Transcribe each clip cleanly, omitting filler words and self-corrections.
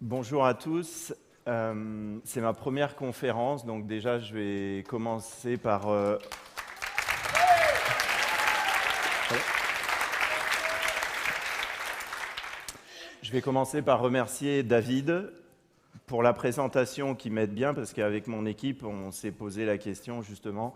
Bonjour à tous. C'est ma première conférence, donc déjà je vais commencer par... Je vais commencer par remercier David pour la présentation qui m'aide bien, parce qu'avec mon équipe, on s'est posé la question justement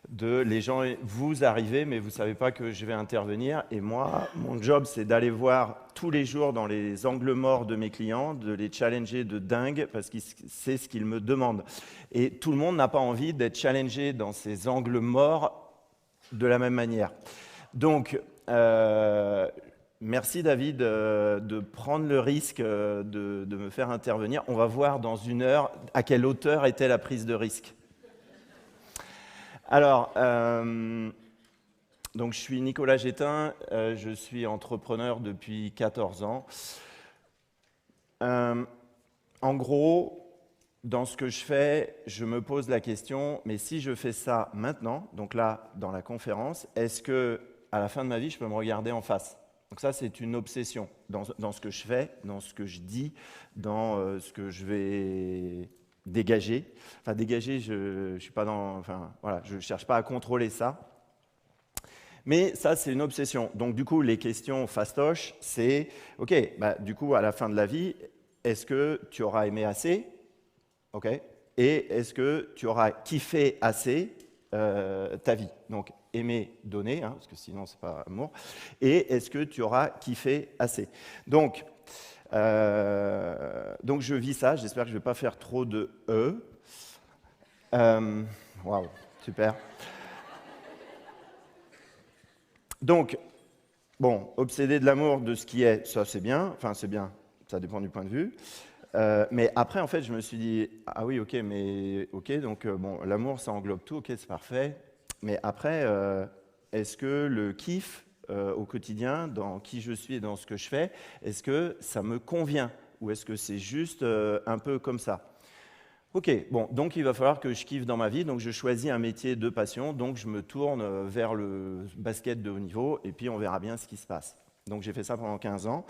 de les gens, vous arrivez, mais vous ne savez pas que je vais intervenir. Et moi, mon job, c'est d'aller voir tous les jours dans les angles morts de mes clients, de les challenger de dingue, parce que c'est ce qu'ils me demandent. Et tout le monde n'a pas envie d'être challengé dans ces angles morts de la même manière. Donc, merci David de prendre le risque de me faire intervenir. On va voir dans une heure à quelle hauteur était la prise de risque. Alors, donc je suis Nicolas Gétin, je suis entrepreneur depuis 14 ans. En gros, dans ce que je fais, je me pose la question, mais si je fais ça maintenant, donc là, dans la conférence, est-ce que à la fin de ma vie, je peux me regarder en face? Donc ça, c'est une obsession dans ce que je fais, dans ce que je dis, dans ce que je vais dégager. Enfin, dégager, je ne suis pas dans... Enfin, voilà, je ne cherche pas à contrôler ça. Mais ça, c'est une obsession. Donc, du coup, les questions fastoches, c'est, OK, du coup, à la fin de la vie, est-ce que tu auras aimé assez? OK. Et est-ce que tu auras kiffé assez ta vie? Donc, aimer, donner, hein, parce que sinon, ce n'est pas amour. Et est-ce que tu auras kiffé assez? Donc, je vis ça. J'espère que je ne vais pas faire trop de E. Waouh, super. Donc, bon, obsédé de l'amour de ce qui est, ça c'est bien. Enfin, c'est bien, ça dépend du point de vue. Mais après, en fait, je me suis dit, ah oui, ok, mais ok, donc bon, l'amour, ça englobe tout, ok, c'est parfait. Mais après, est-ce que le kiff au quotidien, dans qui je suis et dans ce que je fais, est-ce que ça me convient? Ou est-ce que c'est juste un peu comme ça? Ok, bon, donc il va falloir que je kiffe dans ma vie, donc je choisis un métier de passion, donc je me tourne vers le basket de haut niveau, et puis on verra bien ce qui se passe. Donc j'ai fait ça pendant 15 ans.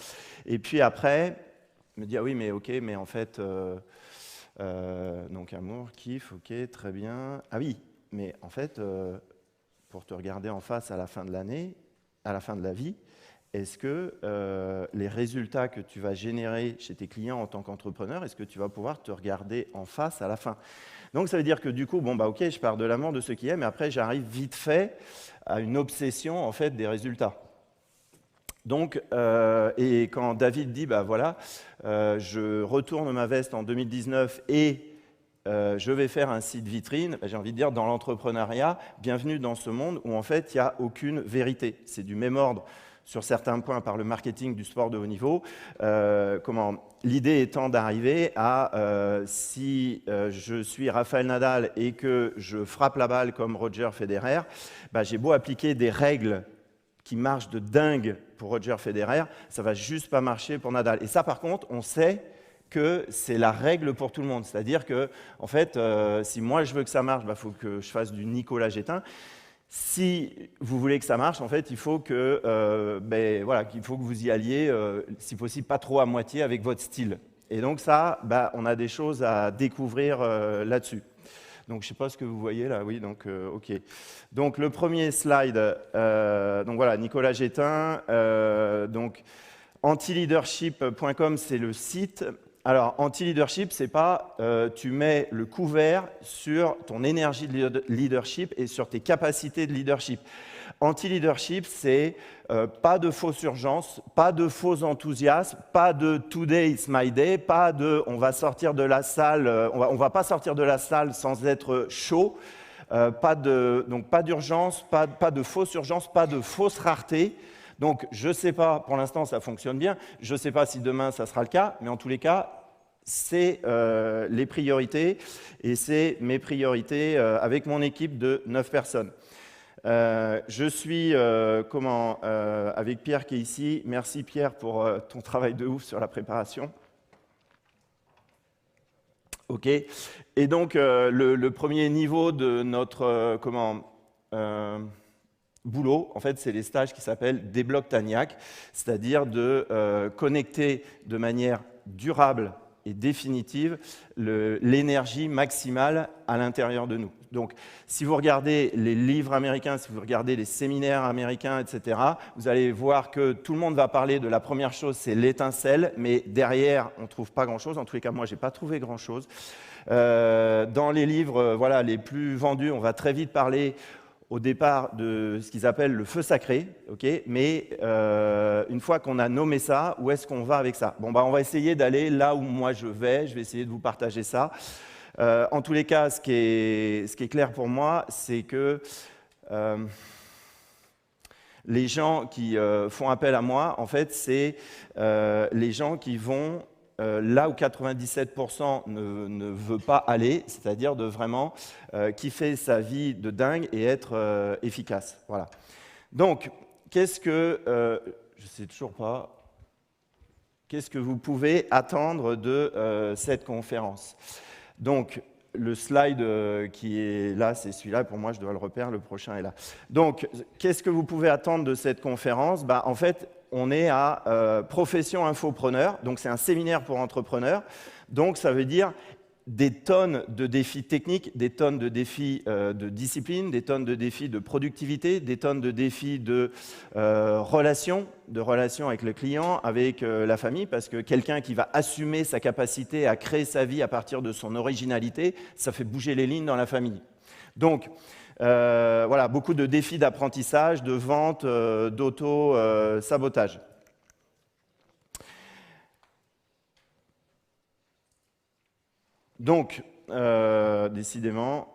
Et puis après, je me dis, ah oui, mais ok, mais en fait, donc amour, kiff, ok, très bien. Ah oui, mais en fait, pour te regarder en face à la fin de l'année, à la fin de la vie, est-ce que les résultats que tu vas générer chez tes clients en tant qu'entrepreneur, est-ce que tu vas pouvoir te regarder en face à la fin? Donc ça veut dire que du coup, bon bah ok, je pars de l'amour de ce qui est, mais après j'arrive vite fait à une obsession en fait des résultats. Donc, et quand David dit, bah voilà, je retourne ma veste en 2019 et je vais faire un site vitrine, j'ai envie de dire, dans l'entrepreneuriat, bienvenue dans ce monde où en fait il n'y a aucune vérité. C'est du même ordre sur certains points par le marketing du sport de haut niveau. L'idée étant d'arriver à, si je suis Rafael Nadal et que je frappe la balle comme Roger Federer, j'ai beau appliquer des règles qui marchent de dingue pour Roger Federer, ça va juste pas marcher pour Nadal. Et ça, par contre, on sait que c'est la règle pour tout le monde. C'est-à-dire que, en fait, si moi je veux que ça marche, faut que je fasse du Nicolas Gétin. Si vous voulez que ça marche, en fait, il faut que, qu'il faut que vous y alliez, si possible, pas trop à moitié avec votre style. Et donc ça, on a des choses à découvrir là-dessus. Donc, je ne sais pas ce que vous voyez là, oui, donc ok. Donc, le premier slide, donc voilà, Nicolas Gétin, donc antileadership.com, c'est le site. Alors, anti-leadership, c'est pas tu mets le couvert sur ton énergie de leadership et sur tes capacités de leadership. Anti-leadership, c'est pas de fausse urgence, pas de faux enthousiasme, pas de today is my day, pas de on va sortir de la salle, on va pas sortir de la salle sans être chaud, donc pas d'urgence, pas de fausse urgence, pas de fausse rareté. Donc je ne sais pas, pour l'instant ça fonctionne bien, je ne sais pas si demain ça sera le cas, mais en tous les cas, c'est les priorités et c'est mes priorités avec mon équipe de 9 personnes. Je suis avec Pierre qui est ici. Merci Pierre pour ton travail de ouf sur la préparation. Ok. Et donc le premier niveau de notre boulot, en fait, c'est les stages qui s'appellent Débloque Tagnac, c'est-à-dire de connecter de manière durable et définitive l'énergie maximale à l'intérieur de nous. Donc, si vous regardez les livres américains, si vous regardez les séminaires américains, etc., vous allez voir que tout le monde va parler de la première chose, c'est l'étincelle, mais derrière, on ne trouve pas grand-chose. En tous les cas, moi, je n'ai pas trouvé grand-chose. Dans les livres voilà, les plus vendus, on va très vite parler au départ de ce qu'ils appellent le feu sacré, okay, mais une fois qu'on a nommé ça, où est-ce qu'on va avec ça? Bon, on va essayer d'aller là où moi je vais essayer de vous partager ça. En tous les cas, ce qui est clair pour moi, c'est que les gens qui font appel à moi, en fait, c'est les gens qui vont là où 97% ne veut pas aller, c'est-à-dire de vraiment kiffer sa vie de dingue et être efficace. Voilà. Donc, qu'est-ce que, je ne sais toujours pas, qu'est-ce que vous pouvez attendre de cette conférence? Donc, le slide qui est là, c'est celui-là. Pour moi, je dois le repérer. Le prochain est là. Donc, qu'est-ce que vous pouvez attendre de cette conférence? En fait, on est à Profession Infopreneur. Donc, c'est un séminaire pour entrepreneurs. Donc, ça veut dire des tonnes de défis techniques, des tonnes de défis de discipline, des tonnes de défis de productivité, des tonnes de défis de relations avec le client, avec la famille, parce que quelqu'un qui va assumer sa capacité à créer sa vie à partir de son originalité, ça fait bouger les lignes dans la famille. Donc, voilà, beaucoup de défis d'apprentissage, de vente, d'auto-sabotage. Donc, décidément,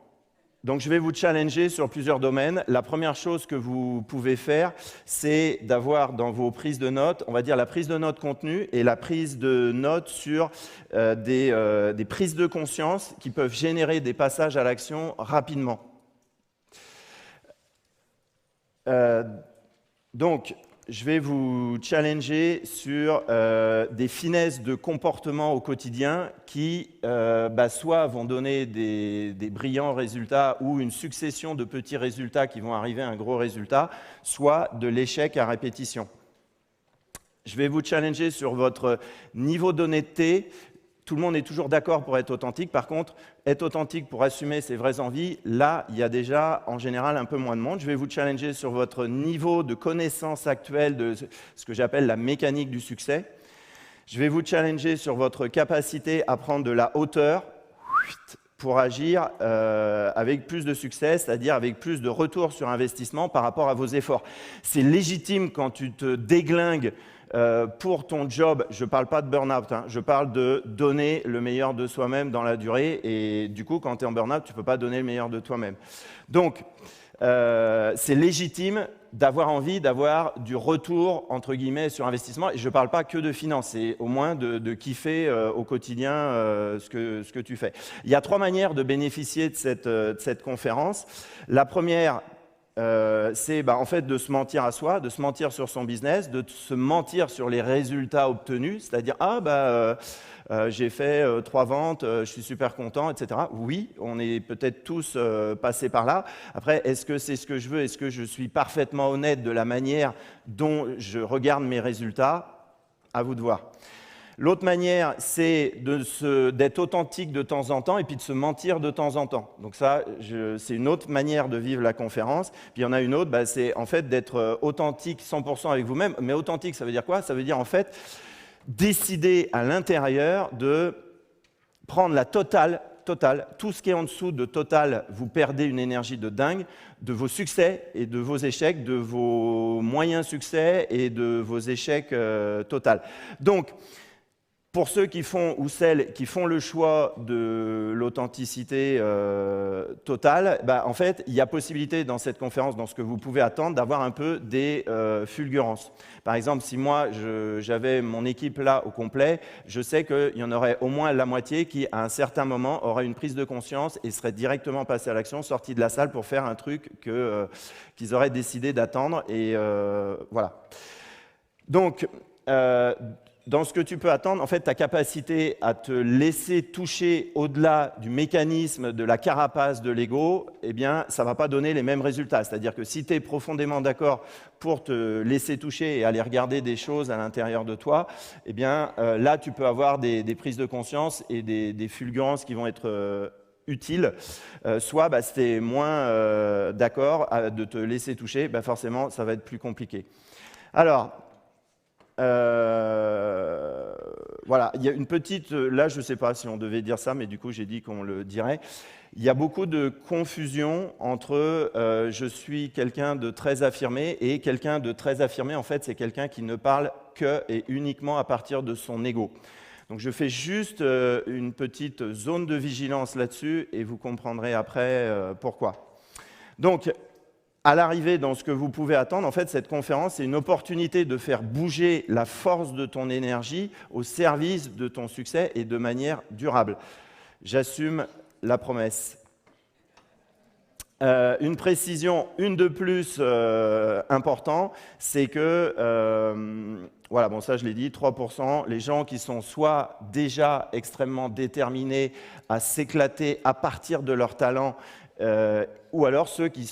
donc je vais vous challenger sur plusieurs domaines. La première chose que vous pouvez faire, c'est d'avoir dans vos prises de notes, on va dire la prise de notes contenue et la prise de notes sur des prises de conscience qui peuvent générer des passages à l'action rapidement. Donc, je vais vous challenger sur des finesses de comportement au quotidien qui soit vont donner des brillants résultats ou une succession de petits résultats qui vont arriver à un gros résultat, soit de l'échec à répétition. Je vais vous challenger sur votre niveau d'honnêteté. Tout le monde est toujours d'accord pour être authentique. Par contre, être authentique pour assumer ses vraies envies, là, il y a déjà, en général, un peu moins de monde. Je vais vous challenger sur votre niveau de connaissance actuelle de ce que j'appelle la mécanique du succès. Je vais vous challenger sur votre capacité à prendre de la hauteur pour agir avec plus de succès, c'est-à-dire avec plus de retour sur investissement par rapport à vos efforts. C'est légitime quand tu te déglingues pour ton job, je ne parle pas de burn-out, je parle de donner le meilleur de soi-même dans la durée et du coup, quand tu es en burn-out, tu ne peux pas donner le meilleur de toi-même. Donc, c'est légitime d'avoir envie d'avoir du retour, entre guillemets, sur investissement. Et je ne parle pas que de finances, c'est au moins de kiffer au quotidien ce que tu fais. Il y a 3 manières de bénéficier de cette conférence. La première, c'est en fait de se mentir à soi, de se mentir sur son business, de se mentir sur les résultats obtenus, c'est-à-dire j'ai fait 3 ventes, je suis super content, etc. Oui, on est peut-être tous passés par là. Après, est-ce que c'est ce que je veux? Est-ce que je suis parfaitement honnête de la manière dont je regarde mes résultats? À vous de voir. L'autre manière, c'est d'être authentique de temps en temps et puis de se mentir de temps en temps. Donc ça, c'est une autre manière de vivre la conférence. Puis il y en a une autre, c'est en fait d'être authentique 100% avec vous-même. Mais authentique, ça veut dire quoi? Ça veut dire en fait décider à l'intérieur de prendre la totale, tout ce qui est en dessous de total, vous perdez une énergie de dingue, de vos succès et de vos échecs, de vos moyens succès et de vos échecs total. Donc, pour ceux qui font ou celles qui font le choix de l'authenticité totale, en fait, il y a possibilité dans cette conférence, dans ce que vous pouvez attendre, d'avoir un peu des fulgurances. Par exemple, si moi, j'avais mon équipe là au complet, je sais qu'il y en aurait au moins la moitié qui, à un certain moment, aurait une prise de conscience et serait directement passé à l'action, sorti de la salle pour faire un truc qu'ils auraient décidé d'attendre. Et voilà. Donc, dans ce que tu peux attendre, en fait, ta capacité à te laisser toucher au-delà du mécanisme de la carapace de l'ego, eh bien, ça ne va pas donner les mêmes résultats. C'est-à-dire que si tu es profondément d'accord pour te laisser toucher et aller regarder des choses à l'intérieur de toi, eh bien, là, tu peux avoir des prises de conscience et des fulgurances qui vont être utiles. Soit, si tu es moins d'accord de te laisser toucher, forcément, ça va être plus compliqué. Alors, voilà, il y a une petite, là je ne sais pas si on devait dire ça, mais du coup j'ai dit qu'on le dirait. Il y a beaucoup de confusion entre je suis quelqu'un de très affirmé et quelqu'un de très affirmé, en fait c'est quelqu'un qui ne parle que et uniquement à partir de son ego. Donc je fais juste une petite zone de vigilance là-dessus et vous comprendrez après pourquoi. Donc, à l'arrivée dans ce que vous pouvez attendre, en fait, cette conférence, c'est une opportunité de faire bouger la force de ton énergie au service de ton succès et de manière durable. J'assume la promesse. Une précision, une de plus important, c'est que, voilà, bon ça je l'ai dit, 3%, les gens qui sont soit déjà extrêmement déterminés à s'éclater à partir de leur talent, ou alors ceux qui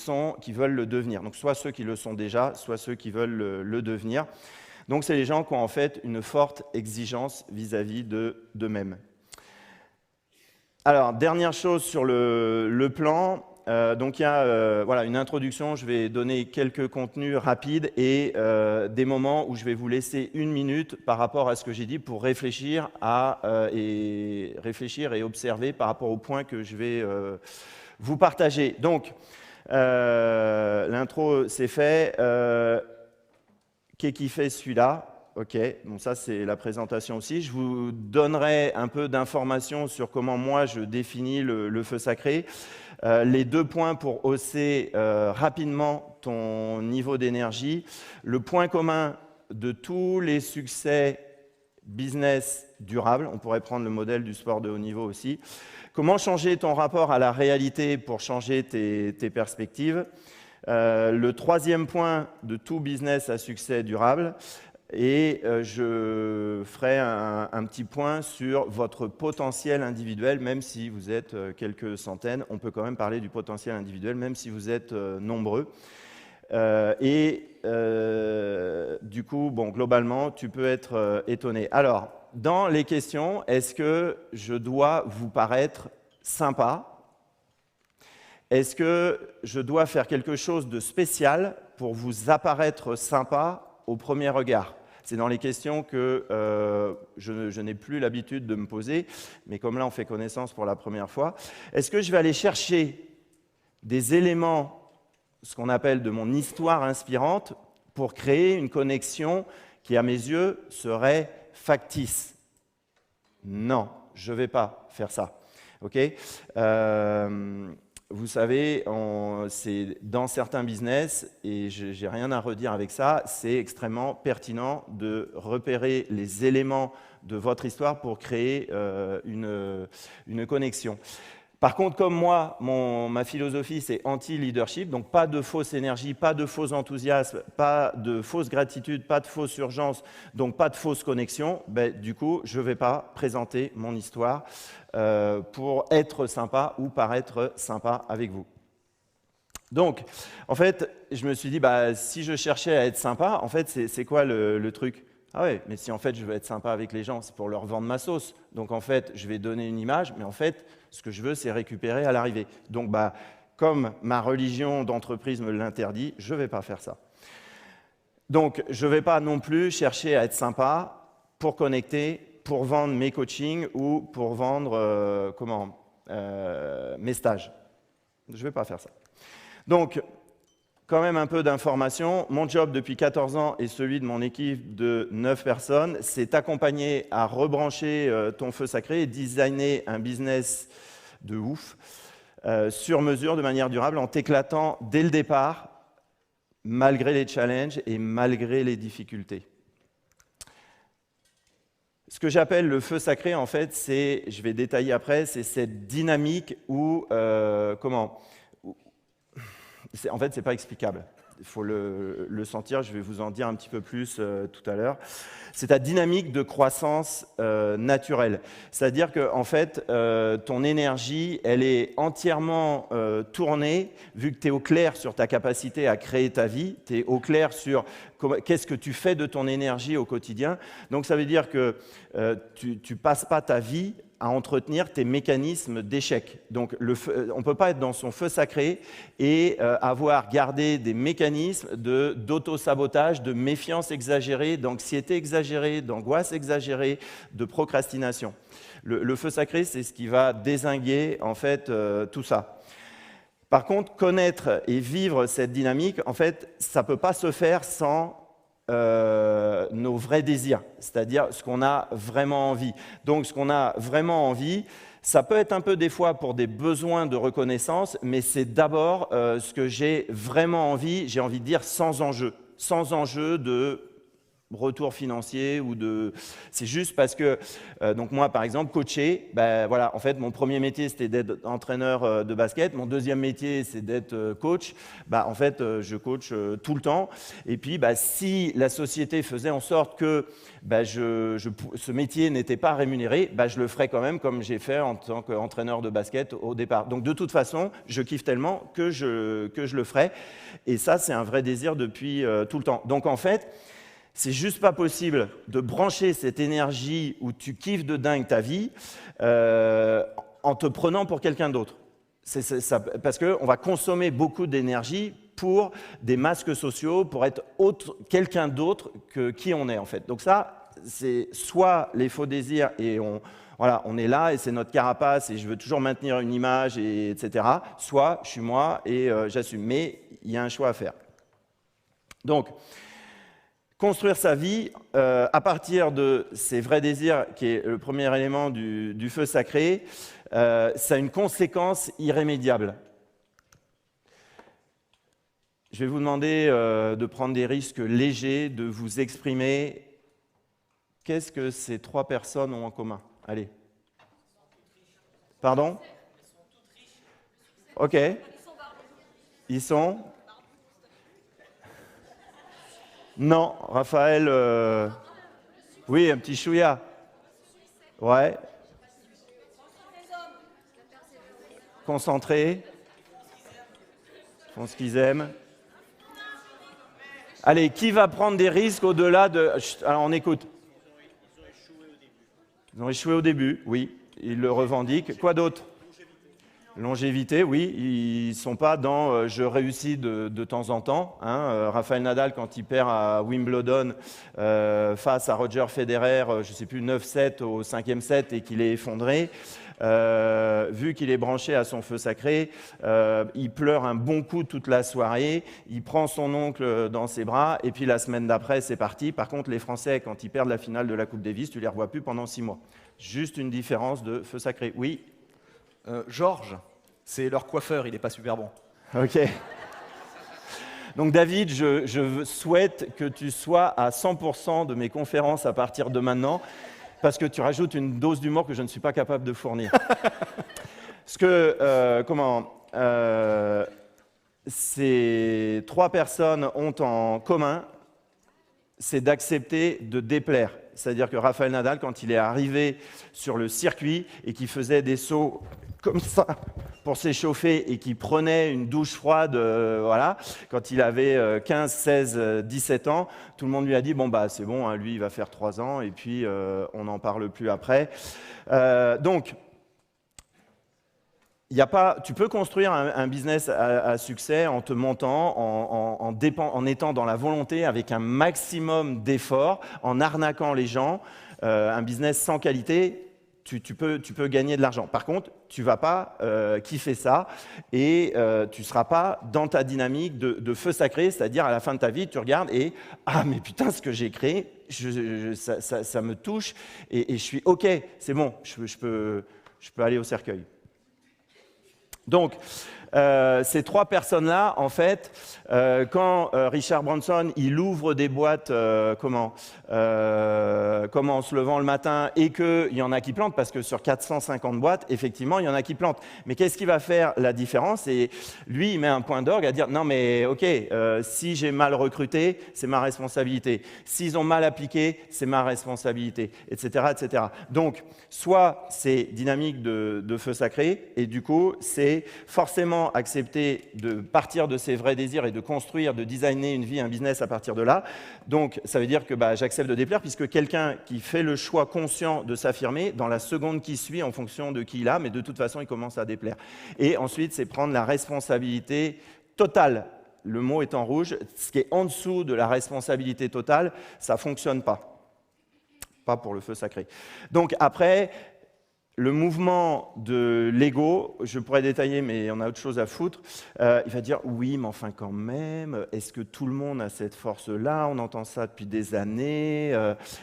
veulent le devenir. Donc soit ceux qui le sont déjà, soit ceux qui veulent le devenir. Donc c'est les gens qui ont en fait une forte exigence vis-à-vis d'eux-mêmes. Alors, dernière chose sur le plan, donc il y a voilà, une introduction, je vais donner quelques contenus rapides et des moments où je vais vous laisser 1 minute par rapport à ce que j'ai dit pour réfléchir et observer par rapport aux points que je vais vous partager. Donc, l'intro, c'est fait. Qu'est-ce qui fait celui-là? Ok, bon ça c'est la présentation aussi. Je vous donnerai un peu d'informations sur comment moi je définis le feu sacré. Les 2 points pour hausser rapidement ton niveau d'énergie. Le point commun de tous les succès business durables, on pourrait prendre le modèle du sport de haut niveau aussi. Comment changer ton rapport à la réalité pour changer tes perspectives. Le 3e point de tout business à succès durable. Et je ferai un petit point sur votre potentiel individuel, même si vous êtes quelques centaines. On peut quand même parler du potentiel individuel, même si vous êtes nombreux. Du coup, bon, globalement, tu peux être étonné. Alors, dans les questions, est-ce que je dois vous paraître sympa? Est-ce que je dois faire quelque chose de spécial pour vous apparaître sympa au premier regard? C'est dans les questions que je n'ai plus l'habitude de me poser, mais comme là on fait connaissance pour la première fois. Est-ce que je vais aller chercher des éléments, ce qu'on appelle de mon histoire inspirante, pour créer une connexion qui, à mes yeux, serait factice? Non, je ne vais pas faire ça. Okay, vous savez, c'est dans certains business, et je n'ai rien à redire avec ça, c'est extrêmement pertinent de repérer les éléments de votre histoire pour créer une connexion. Par contre, comme moi, ma philosophie, c'est anti-leadership, donc pas de fausse énergie, pas de faux enthousiasme, pas de fausse gratitude, pas de fausse urgence, donc pas de fausse connexion, du coup, je ne vais pas présenter mon histoire pour être sympa ou paraître sympa avec vous. Donc, en fait, je me suis dit, si je cherchais à être sympa, en fait, c'est quoi le truc? Ah ouais, mais si en fait je veux être sympa avec les gens, c'est pour leur vendre ma sauce. Donc en fait, je vais donner une image, mais en fait, ce que je veux, c'est récupérer à l'arrivée. Donc comme ma religion d'entreprise me l'interdit, je ne vais pas faire ça. Donc je ne vais pas non plus chercher à être sympa pour connecter, pour vendre mes coachings ou pour vendre mes stages. Je ne vais pas faire ça. Donc, quand même un peu d'informations. Mon job depuis 14 ans et celui de mon équipe de 9 personnes, c'est t'accompagner à rebrancher ton feu sacré et designer un business de ouf, sur mesure, de manière durable, en t'éclatant dès le départ, malgré les challenges et malgré les difficultés. Ce que j'appelle le feu sacré, en fait, c'est, je vais détailler après, c'est cette dynamique où, en fait, ce n'est pas explicable. il faut le sentir, je vais vous en dire un petit peu plus tout à l'heure. C'est ta dynamique de croissance naturelle. C'est-à-dire qu'en fait, ton énergie, elle est entièrement tournée, vu que tu es au clair sur ta capacité à créer ta vie, tu es au clair sur qu'est-ce que tu fais de ton énergie au quotidien. Donc ça veut dire que tu ne passes pas ta vie à entretenir tes mécanismes d'échec. Donc on ne peut pas être dans son feu sacré et avoir gardé des mécanismes d'auto-sabotage, de méfiance exagérée, d'anxiété exagérée, d'angoisse exagérée, de procrastination. Le feu sacré, c'est ce qui va dézinguer en fait tout ça. Par contre, connaître et vivre cette dynamique, en fait, ça ne peut pas se faire sans nos vrais désirs, c'est-à-dire ce qu'on a vraiment envie. Donc, ce qu'on a vraiment envie, ça peut être un peu des fois pour des besoins de reconnaissance, mais c'est d'abord ce que j'ai vraiment envie, j'ai envie de dire sans enjeu de retour financier ou de... C'est juste parce que, donc moi par exemple, coacher, ben voilà, en fait mon premier métier c'était d'être entraîneur de basket, mon deuxième métier c'est d'être coach, ben, en fait je coach tout le temps, et puis ben, si la société faisait en sorte que ben, ce métier n'était pas rémunéré, ben, je le ferais quand même comme j'ai fait en tant qu'entraîneur de basket au départ. Donc de toute façon, je kiffe tellement que je le ferais, et ça c'est un vrai désir depuis tout le temps. Donc en fait, c'est juste pas possible de brancher cette énergie où tu kiffes de dingue ta vie en te prenant pour quelqu'un d'autre. Parce qu'on va consommer beaucoup d'énergie pour des masques sociaux, pour être quelqu'un d'autre que qui on est en fait. Donc ça, c'est soit les faux désirs et on est là et c'est notre carapace et je veux toujours maintenir une image, etc. Soit je suis moi et j'assume. Mais il y a un choix à faire. Donc, construire sa vie à partir de ses vrais désirs, qui est le premier élément du feu sacré, ça a une conséquence irrémédiable. Je vais vous demander de prendre des risques légers, de vous exprimer. Qu'est-ce que ces trois personnes ont en commun? Allez. Pardon? Ok. Ils sont... Non, Raphaël, oui, un petit chouïa. Ouais. Concentrés. Font ce qu'ils aiment. Allez, qui va prendre des risques au-delà de... Alors, on écoute. Ils ont échoué au début, oui. Ils le revendiquent. Quoi d'autre? Longévité, oui, ils ne sont pas dans je réussis de temps en temps. Hein. Rafael Nadal, quand il perd à Wimbledon face à Roger Federer, je ne sais plus, 9-7 au 5e set et qu'il est effondré, vu qu'il est branché à son feu sacré, il pleure un bon coup toute la soirée, il prend son oncle dans ses bras et puis la semaine d'après, c'est parti. Par contre, les Français, quand ils perdent la finale de la Coupe Davis, tu ne les revois plus pendant 6 mois. Juste une différence de feu sacré. Oui. Georges, c'est leur coiffeur, il n'est pas super bon. Ok. Donc David, je souhaite que tu sois à 100% de mes conférences à partir de maintenant, parce que tu rajoutes une dose d'humour que je ne suis pas capable de fournir. Ce que, ces trois personnes ont en commun, c'est d'accepter de déplaire. C'est-à-dire que Rafael Nadal, quand il est arrivé sur le circuit et qu'il faisait des sauts comme ça pour s'échauffer et qu'il prenait une douche froide, voilà, quand il avait 15, 16, 17 ans, tout le monde lui a dit « bon, bah, c'est bon, hein, lui, il va faire 3 ans et puis on n'en parle plus après ». Donc, tu peux construire un business à succès en te montant, en étant dans la volonté avec un maximum d'efforts, en arnaquant les gens. Un business sans qualité, tu peux gagner de l'argent. Par contre, tu ne vas pas kiffer ça et tu ne seras pas dans ta dynamique de feu sacré, c'est-à-dire à la fin de ta vie, tu regardes et « ah, mais putain, ce que j'ai créé, ça me touche et je suis OK, c'est bon, je peux aller au cercueil ». Donc, ces trois personnes-là, en fait, quand Richard Branson, il ouvre des boîtes, comment en se levant le matin, et qu'il y en a qui plantent, parce que sur 450 boîtes, effectivement, il y en a qui plantent. Mais qu'est-ce qui va faire la différence? Et lui, il met un point d'orgue à dire, non mais ok, si j'ai mal recruté, c'est ma responsabilité. S'ils ont mal appliqué, c'est ma responsabilité, etc., etc. Donc, soit c'est dynamique de feu sacré, et du coup, c'est forcément accepter de partir de ses vrais désirs et de construire, de designer une vie, un business à partir de là. Donc, ça veut dire que j'accepte de déplaire, puisque quelqu'un qui fait le choix conscient de s'affirmer, dans la seconde qui suit, en fonction de qui il a, mais de toute façon, il commence à déplaire. Et ensuite, c'est prendre la responsabilité totale. Le mot est en rouge. Ce qui est en dessous de la responsabilité totale, ça ne fonctionne pas. Pas pour le feu sacré. Donc après, le mouvement de l'ego, je pourrais détailler, mais on a autre chose à foutre, il va dire, oui, mais enfin quand même, est-ce que tout le monde a cette force-là? On entend ça depuis des années,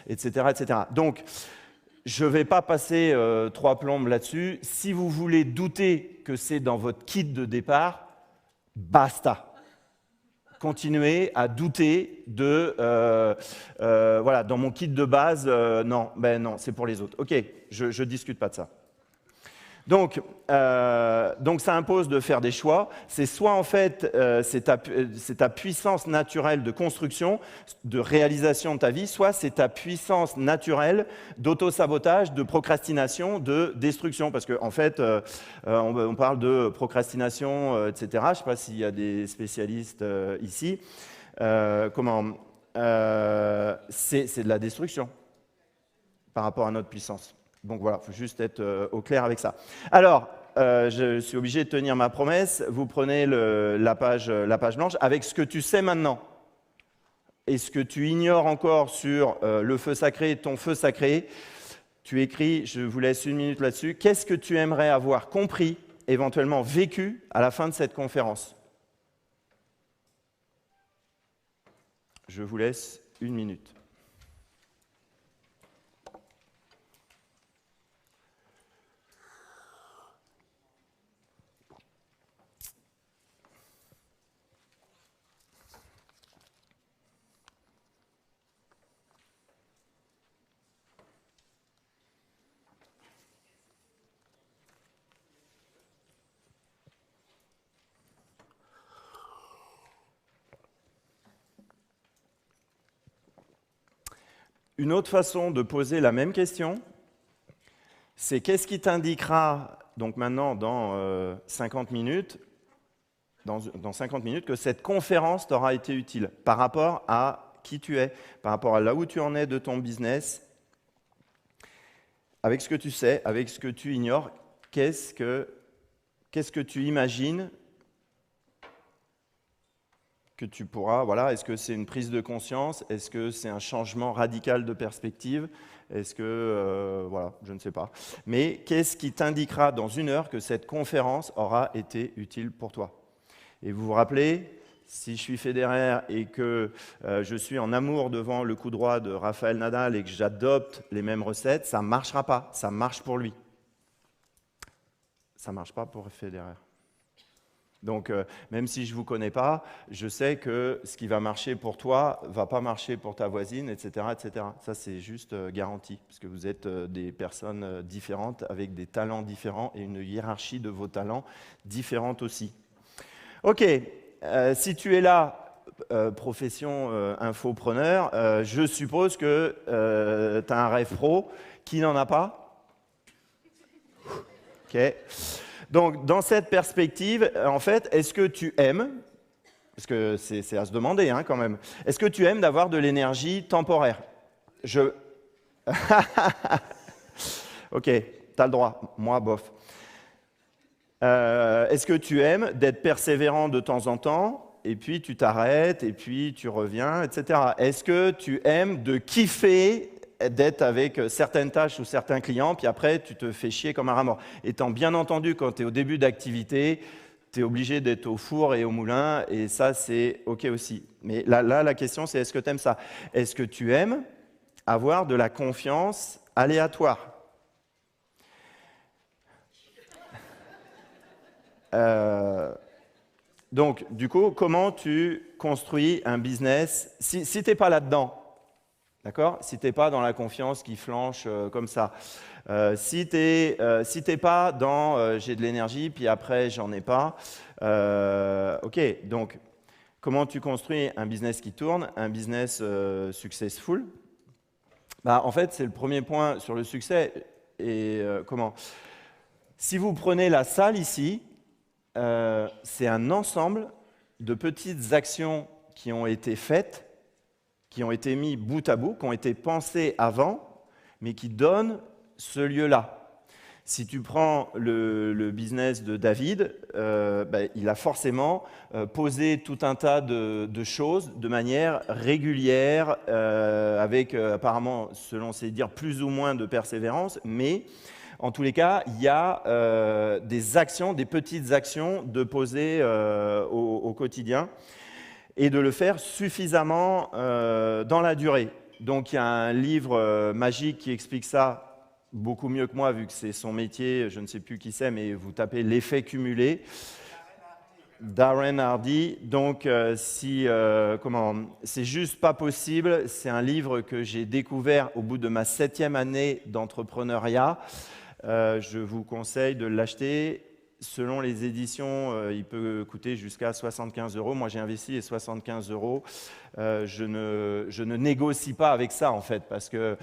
etc., etc. Donc, je ne vais pas passer 3 plombes là-dessus. Si vous voulez douter que c'est dans votre kit de départ, basta. Continuez à douter de, voilà, dans mon kit de base, non, c'est pour les autres. Ok, je ne discute pas de ça. Donc, ça impose de faire des choix. C'est soit en fait, c'est ta puissance naturelle de construction, de réalisation de ta vie, soit c'est ta puissance naturelle d'auto-sabotage, de procrastination, de destruction. Parce qu'en fait, on parle de procrastination, etc. Je ne sais pas s'il y a des spécialistes ici. C'est de la destruction par rapport à notre puissance. Donc voilà, il faut juste être au clair avec ça. Alors, je suis obligé de tenir ma promesse. Vous prenez la page blanche avec ce que tu sais maintenant et ce que tu ignores encore sur le feu sacré, ton feu sacré. Tu écris, je vous laisse 1 minute là-dessus. Qu'est-ce que tu aimerais avoir compris, éventuellement vécu à la fin de cette conférence? Je vous laisse 1 minute. Une autre façon de poser la même question, c'est qu'est-ce qui t'indiquera, donc maintenant dans 50 minutes, dans 50 minutes, que cette conférence t'aura été utile par rapport à qui tu es, par rapport à là où tu en es de ton business, avec ce que tu sais, avec ce que tu ignores, qu'est-ce que tu imagines que tu pourras, voilà, est-ce que c'est une prise de conscience? Est-ce que c'est un changement radical de perspective? Est-ce que, voilà, je ne sais pas. Mais qu'est-ce qui t'indiquera dans 1 heure que cette conférence aura été utile pour toi? Et vous vous rappelez, si je suis Federer et que je suis en amour devant le coup droit de Rafael Nadal et que j'adopte les mêmes recettes, ça ne marchera pas, ça marche pour lui. Ça ne marche pas pour Federer. Donc, même si je ne vous connais pas, je sais que ce qui va marcher pour toi ne va pas marcher pour ta voisine, etc. etc. Ça, c'est juste garanti, parce que vous êtes des personnes différentes, avec des talents différents et une hiérarchie de vos talents différente aussi. Ok, si tu es là, profession infopreneur, je suppose que tu as un rêve pro. Qui n'en a pas? Ok. Donc, dans cette perspective, en fait, est-ce que tu aimes, parce que c'est à se demander quand même, est-ce que tu aimes d'avoir de l'énergie temporaire? Ok, tu as le droit, moi, bof. Est-ce que tu aimes d'être persévérant de temps en temps, et puis tu t'arrêtes, et puis tu reviens, etc. Est-ce que tu aimes de kiffer d'être avec certaines tâches ou certains clients, puis après, tu te fais chier comme un rat mort. Étant bien entendu, quand tu es au début d'activité, tu es obligé d'être au four et au moulin, et ça, c'est OK aussi. Mais là la question, c'est est-ce que tu aimes ça? Est-ce que tu aimes avoir de la confiance aléatoire? Donc, du coup, comment tu construis un business si tu n'es pas là-dedans, d'accord? Si tu n'es pas dans la confiance qui flanche comme ça. Si tu n'es pas dans j'ai de l'énergie, puis après, j'en ai pas. OK, donc, comment tu construis un business qui tourne, un business successful? Bah, en fait, c'est le premier point sur le succès. Et comment? Si vous prenez la salle ici, c'est un ensemble de petites actions qui ont été faites, qui ont été mises bout à bout, qui ont été pensées avant, mais qui donnent ce lieu-là. Si tu prends le business de David, il a forcément posé tout un tas de choses de manière régulière, avec apparemment, selon ses dires, plus ou moins de persévérance, mais en tous les cas, il y a des actions, des petites actions de poser au quotidien et de le faire suffisamment dans la durée. Donc il y a un livre magique qui explique ça beaucoup mieux que moi, vu que c'est son métier, je ne sais plus qui c'est, mais vous tapez l'effet cumulé. Darren Hardy. Donc, c'est juste pas possible. C'est un livre que j'ai découvert au bout de ma 7e année d'entrepreneuriat. Je vous conseille de l'acheter. Selon les éditions, il peut coûter jusqu'à 75 €. Moi, j'ai investi les 75 €. Je ne négocie pas avec ça, en fait, parce que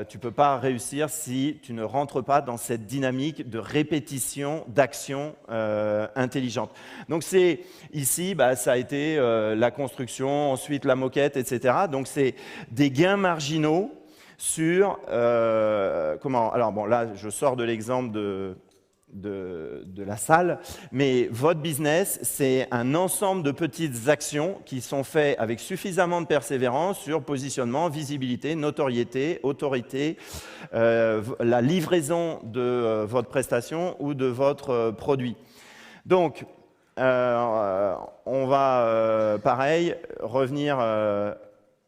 tu ne peux pas réussir si tu ne rentres pas dans cette dynamique de répétition, d'action intelligente. Donc, ici, ça a été la construction, ensuite la moquette, etc. Donc, c'est des gains marginaux sur alors bon, là, je sors de l'exemple de la salle, mais votre business, c'est un ensemble de petites actions qui sont faites avec suffisamment de persévérance sur positionnement, visibilité, notoriété, autorité, la livraison de votre prestation ou de votre produit. Donc, on va, pareil, revenir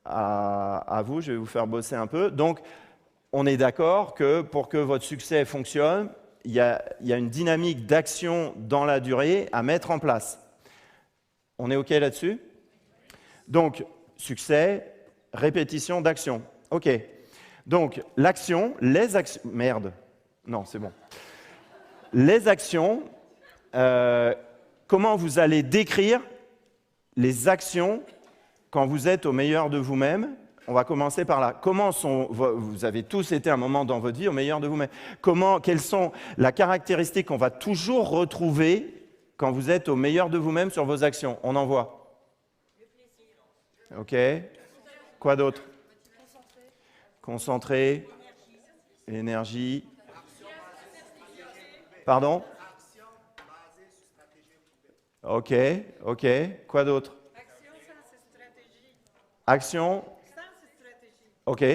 à vous, je vais vous faire bosser un peu. Donc, on est d'accord que pour que votre succès fonctionne, il y a une dynamique d'action dans la durée à mettre en place. On est OK là-dessus? Donc, succès, répétition d'action. OK. Donc, l'action, les actions... Merde. Non, c'est bon. Les actions, comment vous allez décrire les actions quand vous êtes au meilleur de vous-même? On va commencer par là. Vous avez tous été un moment dans votre vie au meilleur de vous-même. Quelles sont les caractéristiques qu'on va toujours retrouver quand vous êtes au meilleur de vous-même sur vos actions? On en voit. OK. Quoi d'autre? Concentré. Énergie. Pardon? OK. OK. Quoi d'autre? Action. OK.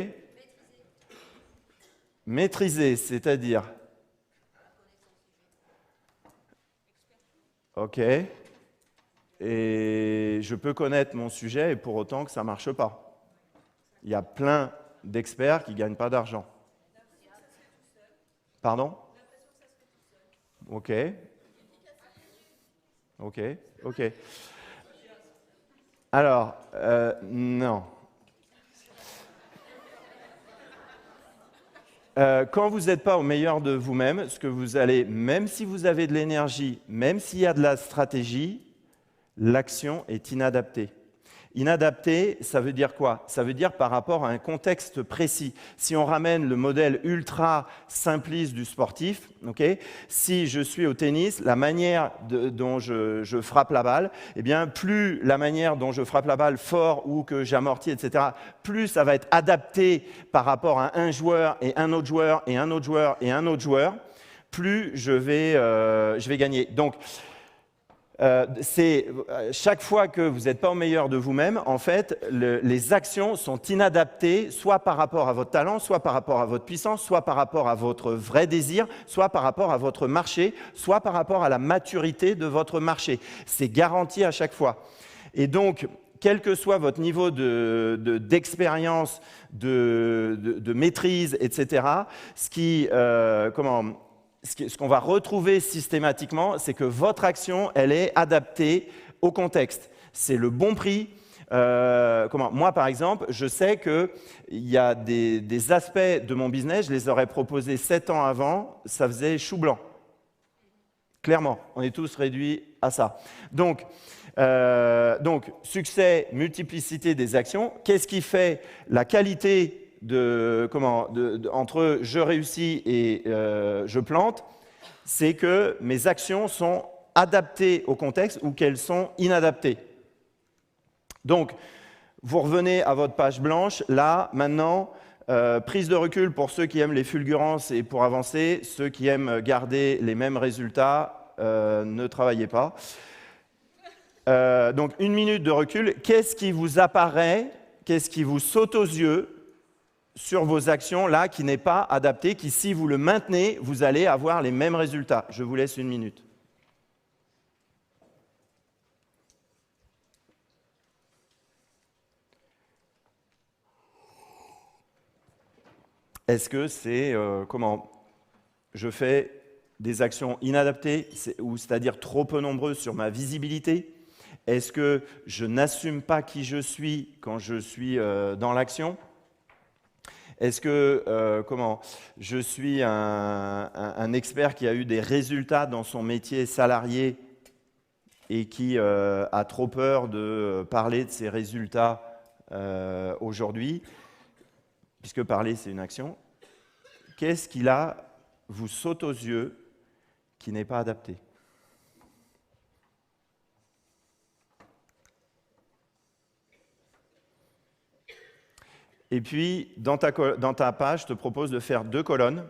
Maîtriser, c'est-à-dire? OK. Et je peux connaître mon sujet et pour autant que ça ne marche pas. Il y a plein d'experts qui ne gagnent pas d'argent. Pardon? OK. OK. OK. Alors, non. Quand vous n'êtes pas au meilleur de vous-même, ce que vous allez, même si vous avez de l'énergie, même s'il y a de la stratégie, l'action est inadaptée. Inadapté, ça veut dire quoi? Ça veut dire par rapport à un contexte précis. Si on ramène le modèle ultra simpliste du sportif, okay, si je suis au tennis, la manière dont je frappe la balle, eh bien, plus la manière dont je frappe la balle fort ou que j'amortis, etc., plus ça va être adapté par rapport à un joueur et un autre joueur et un autre joueur et un autre joueur, plus je vais gagner. Donc, chaque fois que vous n'êtes pas au meilleur de vous-même, en fait, les actions sont inadaptées, soit par rapport à votre talent, soit par rapport à votre puissance, soit par rapport à votre vrai désir, soit par rapport à votre marché, soit par rapport à la maturité de votre marché. C'est garanti à chaque fois. Et donc, quel que soit votre niveau d'expérience, de maîtrise, etc., ce qu'on va retrouver systématiquement, c'est que votre action, elle est adaptée au contexte. C'est le bon prix. Moi, par exemple, je sais qu'il y a des aspects de mon business, je les aurais proposés 7 ans avant, ça faisait chou blanc. Clairement, on est tous réduits à ça. Donc, succès, multiplicité des actions. Qu'est-ce qui fait la qualité entre je réussis et je plante? C'est que mes actions sont adaptées au contexte ou qu'elles sont inadaptées. Donc, vous revenez à votre page blanche. Là, maintenant, prise de recul pour ceux qui aiment les fulgurances et pour avancer. Ceux qui aiment garder les mêmes résultats, ne travaillez pas. Donc, 1 minute de recul. Qu'est-ce qui vous apparaît, qu'est-ce qui vous saute aux yeux sur vos actions, là, qui n'est pas adapté, qui, si vous le maintenez, vous allez avoir les mêmes résultats? Je vous laisse 1 minute. Est-ce que c'est je fais des actions inadaptées, c'est-à-dire trop peu nombreuses sur ma visibilité? Est-ce que je n'assume pas qui je suis quand je suis dans l'action? Est-ce que je suis un expert qui a eu des résultats dans son métier salarié et qui a trop peur de parler de ses résultats aujourd'hui, puisque parler, c'est une action? Qu'est-ce qui, là, vous saute aux yeux qui n'est pas adapté? Et puis, dans ta page, je te propose de faire 2 colonnes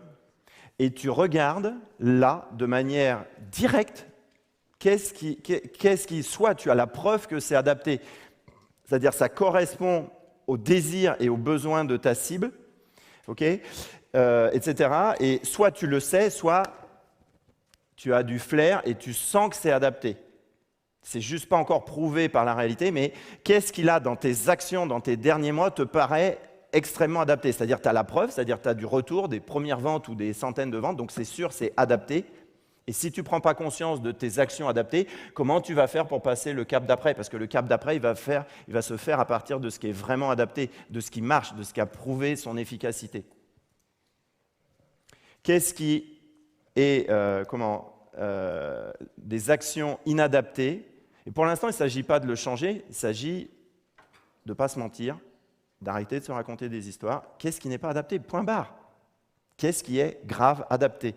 et tu regardes là, de manière directe, qu'est-ce qui soit tu as la preuve que c'est adapté, c'est-à-dire ça correspond aux désirs et aux besoins de ta cible, etc. Et soit tu le sais, soit tu as du flair et tu sens que c'est adapté. C'est juste pas encore prouvé par la réalité, mais qu'est-ce qu'il a dans tes actions, dans tes derniers mois, te paraît extrêmement adapté? C'est-à-dire tu as la preuve, c'est-à-dire tu as du retour, des premières ventes ou des centaines de ventes, donc c'est sûr, c'est adapté. Et si tu ne prends pas conscience de tes actions adaptées, comment tu vas faire pour passer le cap d'après? Parce que le cap d'après, il va se faire à partir de ce qui est vraiment adapté, de ce qui marche, de ce qui a prouvé son efficacité. Qu'est-ce qui est des actions inadaptées? Et pour l'instant, il ne s'agit pas de le changer, il s'agit de ne pas se mentir, d'arrêter de se raconter des histoires. Qu'est-ce qui n'est pas adapté? Point barre. Qu'est-ce qui est grave adapté?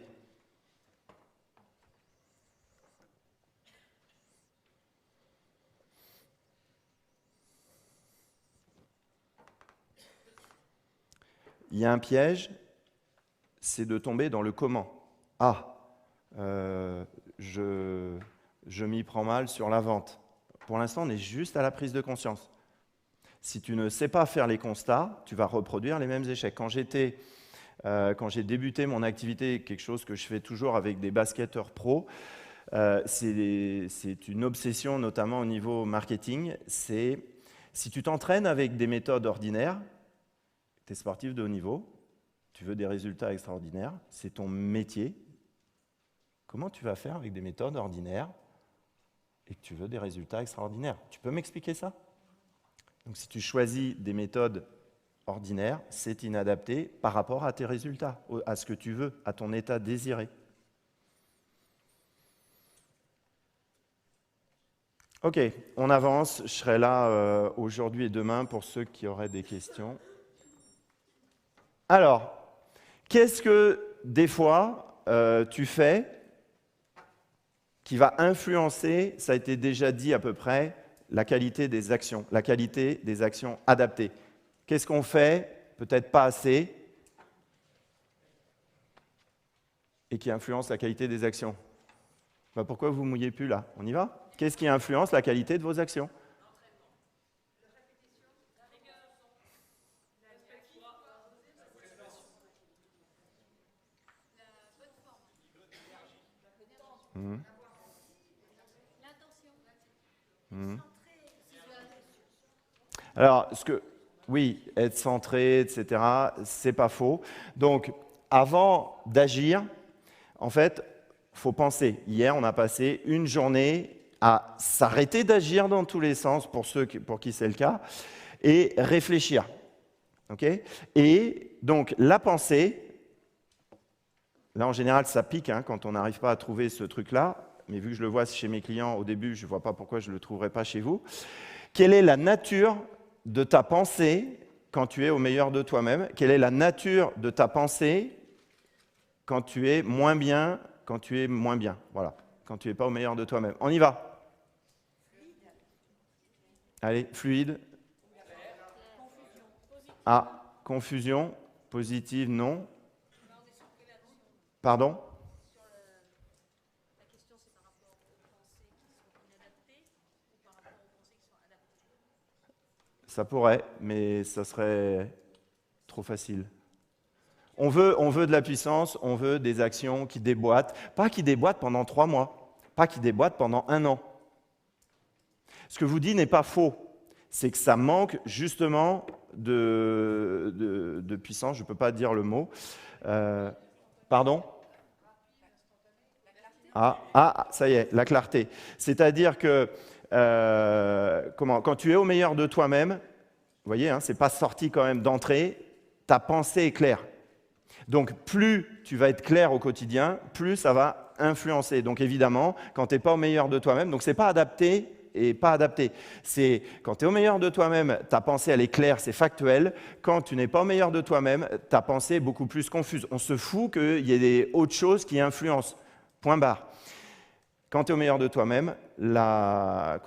Il y a un piège, c'est de tomber dans le comment. Je m'y prends mal sur la vente. Pour l'instant, on est juste à la prise de conscience. Si tu ne sais pas faire les constats, tu vas reproduire les mêmes échecs. Quand j'ai débuté mon activité, quelque chose que je fais toujours avec des basketteurs pros, c'est une obsession, notamment au niveau marketing. C'est si tu t'entraînes avec des méthodes ordinaires, tu es sportif de haut niveau, tu veux des résultats extraordinaires, c'est ton métier. Comment tu vas faire avec des méthodes ordinaires et que tu veux des résultats extraordinaires? Tu peux m'expliquer ça? Donc si tu choisis des méthodes ordinaires, c'est inadapté par rapport à tes résultats, à ce que tu veux, à ton état désiré. Ok, on avance. Je serai là aujourd'hui et demain pour ceux qui auraient des questions. Alors, qu'est-ce que des fois tu fais qui va influencer, ça a été déjà dit à peu près, la qualité des actions adaptées? Qu'est-ce qu'on fait, peut-être pas assez, et qui influence la qualité des actions? Pourquoi vous ne mouillez plus là? On y va? Qu'est-ce qui influence la qualité de vos actions? Alors, oui, être centré, etc., c'est pas faux. Donc, avant d'agir, En fait, il faut penser. Hier, on a passé une journée à s'arrêter d'agir dans tous les sens, pour qui c'est le cas, et réfléchir. Okay, et donc, la pensée, là, en général, ça pique quand on n'arrive pas à trouver ce truc-là, mais vu que je le vois chez mes clients au début, je ne vois pas pourquoi je ne le trouverais pas chez vous. Quelle est la nature de ta pensée quand tu es au meilleur de toi-même? Quelle est la nature de ta pensée quand tu es moins bien, Voilà, quand tu n'es pas au meilleur de toi-même. On y va. Allez, fluide. Ah, confusion. Positive, non. Pardon? Ça pourrait, mais ça serait trop facile. On veut de la puissance, on veut des actions qui déboîtent. Pas qui déboîtent pendant 3 mois, pas qui déboîtent pendant 1 an. Ce que je vous dis n'est pas faux. C'est que ça manque justement de puissance. Je ne peux pas dire le mot. Pardon? Ça y est, la clarté. C'est-à-dire que quand tu es au meilleur de toi-même, vous voyez, ce n'est pas sorti quand même d'entrée, ta pensée est claire. Donc, plus tu vas être clair au quotidien, plus ça va influencer. Donc, évidemment, quand tu n'es pas au meilleur de toi-même, donc ce n'est pas adapté et pas adapté. C'est quand tu es au meilleur de toi-même, ta pensée, elle est claire, c'est factuel. Quand tu n'es pas au meilleur de toi-même, ta pensée est beaucoup plus confuse. On se fout qu'il y ait autres choses qui influencent. Point barre. Quand tu es au meilleur de toi-même, ta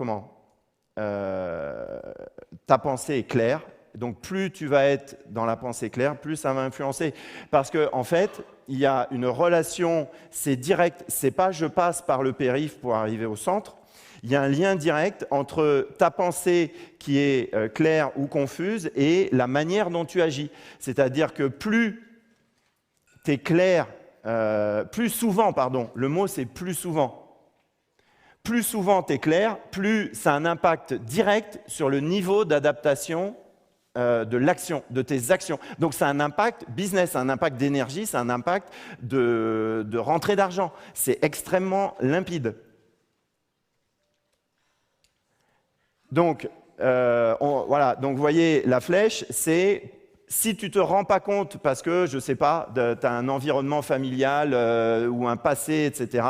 pensée est claire. Donc, plus tu vas être dans la pensée claire, plus ça va influencer. Parce qu'en fait, il y a une relation, c'est direct, c'est pas je passe par le périph' pour arriver au centre. Il y a un lien direct entre ta pensée qui est claire ou confuse et la manière dont tu agis. C'est-à-dire que plus tu es clair, plus souvent, le mot c'est plus souvent. Plus souvent tu es clair, plus ça a un impact direct sur le niveau d'adaptation de l'action, de tes actions. Donc, ça a un impact business, un impact d'énergie, c'est un impact de rentrée d'argent. C'est extrêmement limpide. Donc, voilà. Donc, vous voyez, la flèche, c'est si tu ne te rends pas compte parce que, je ne sais pas, tu as un environnement familial ou un passé, etc.,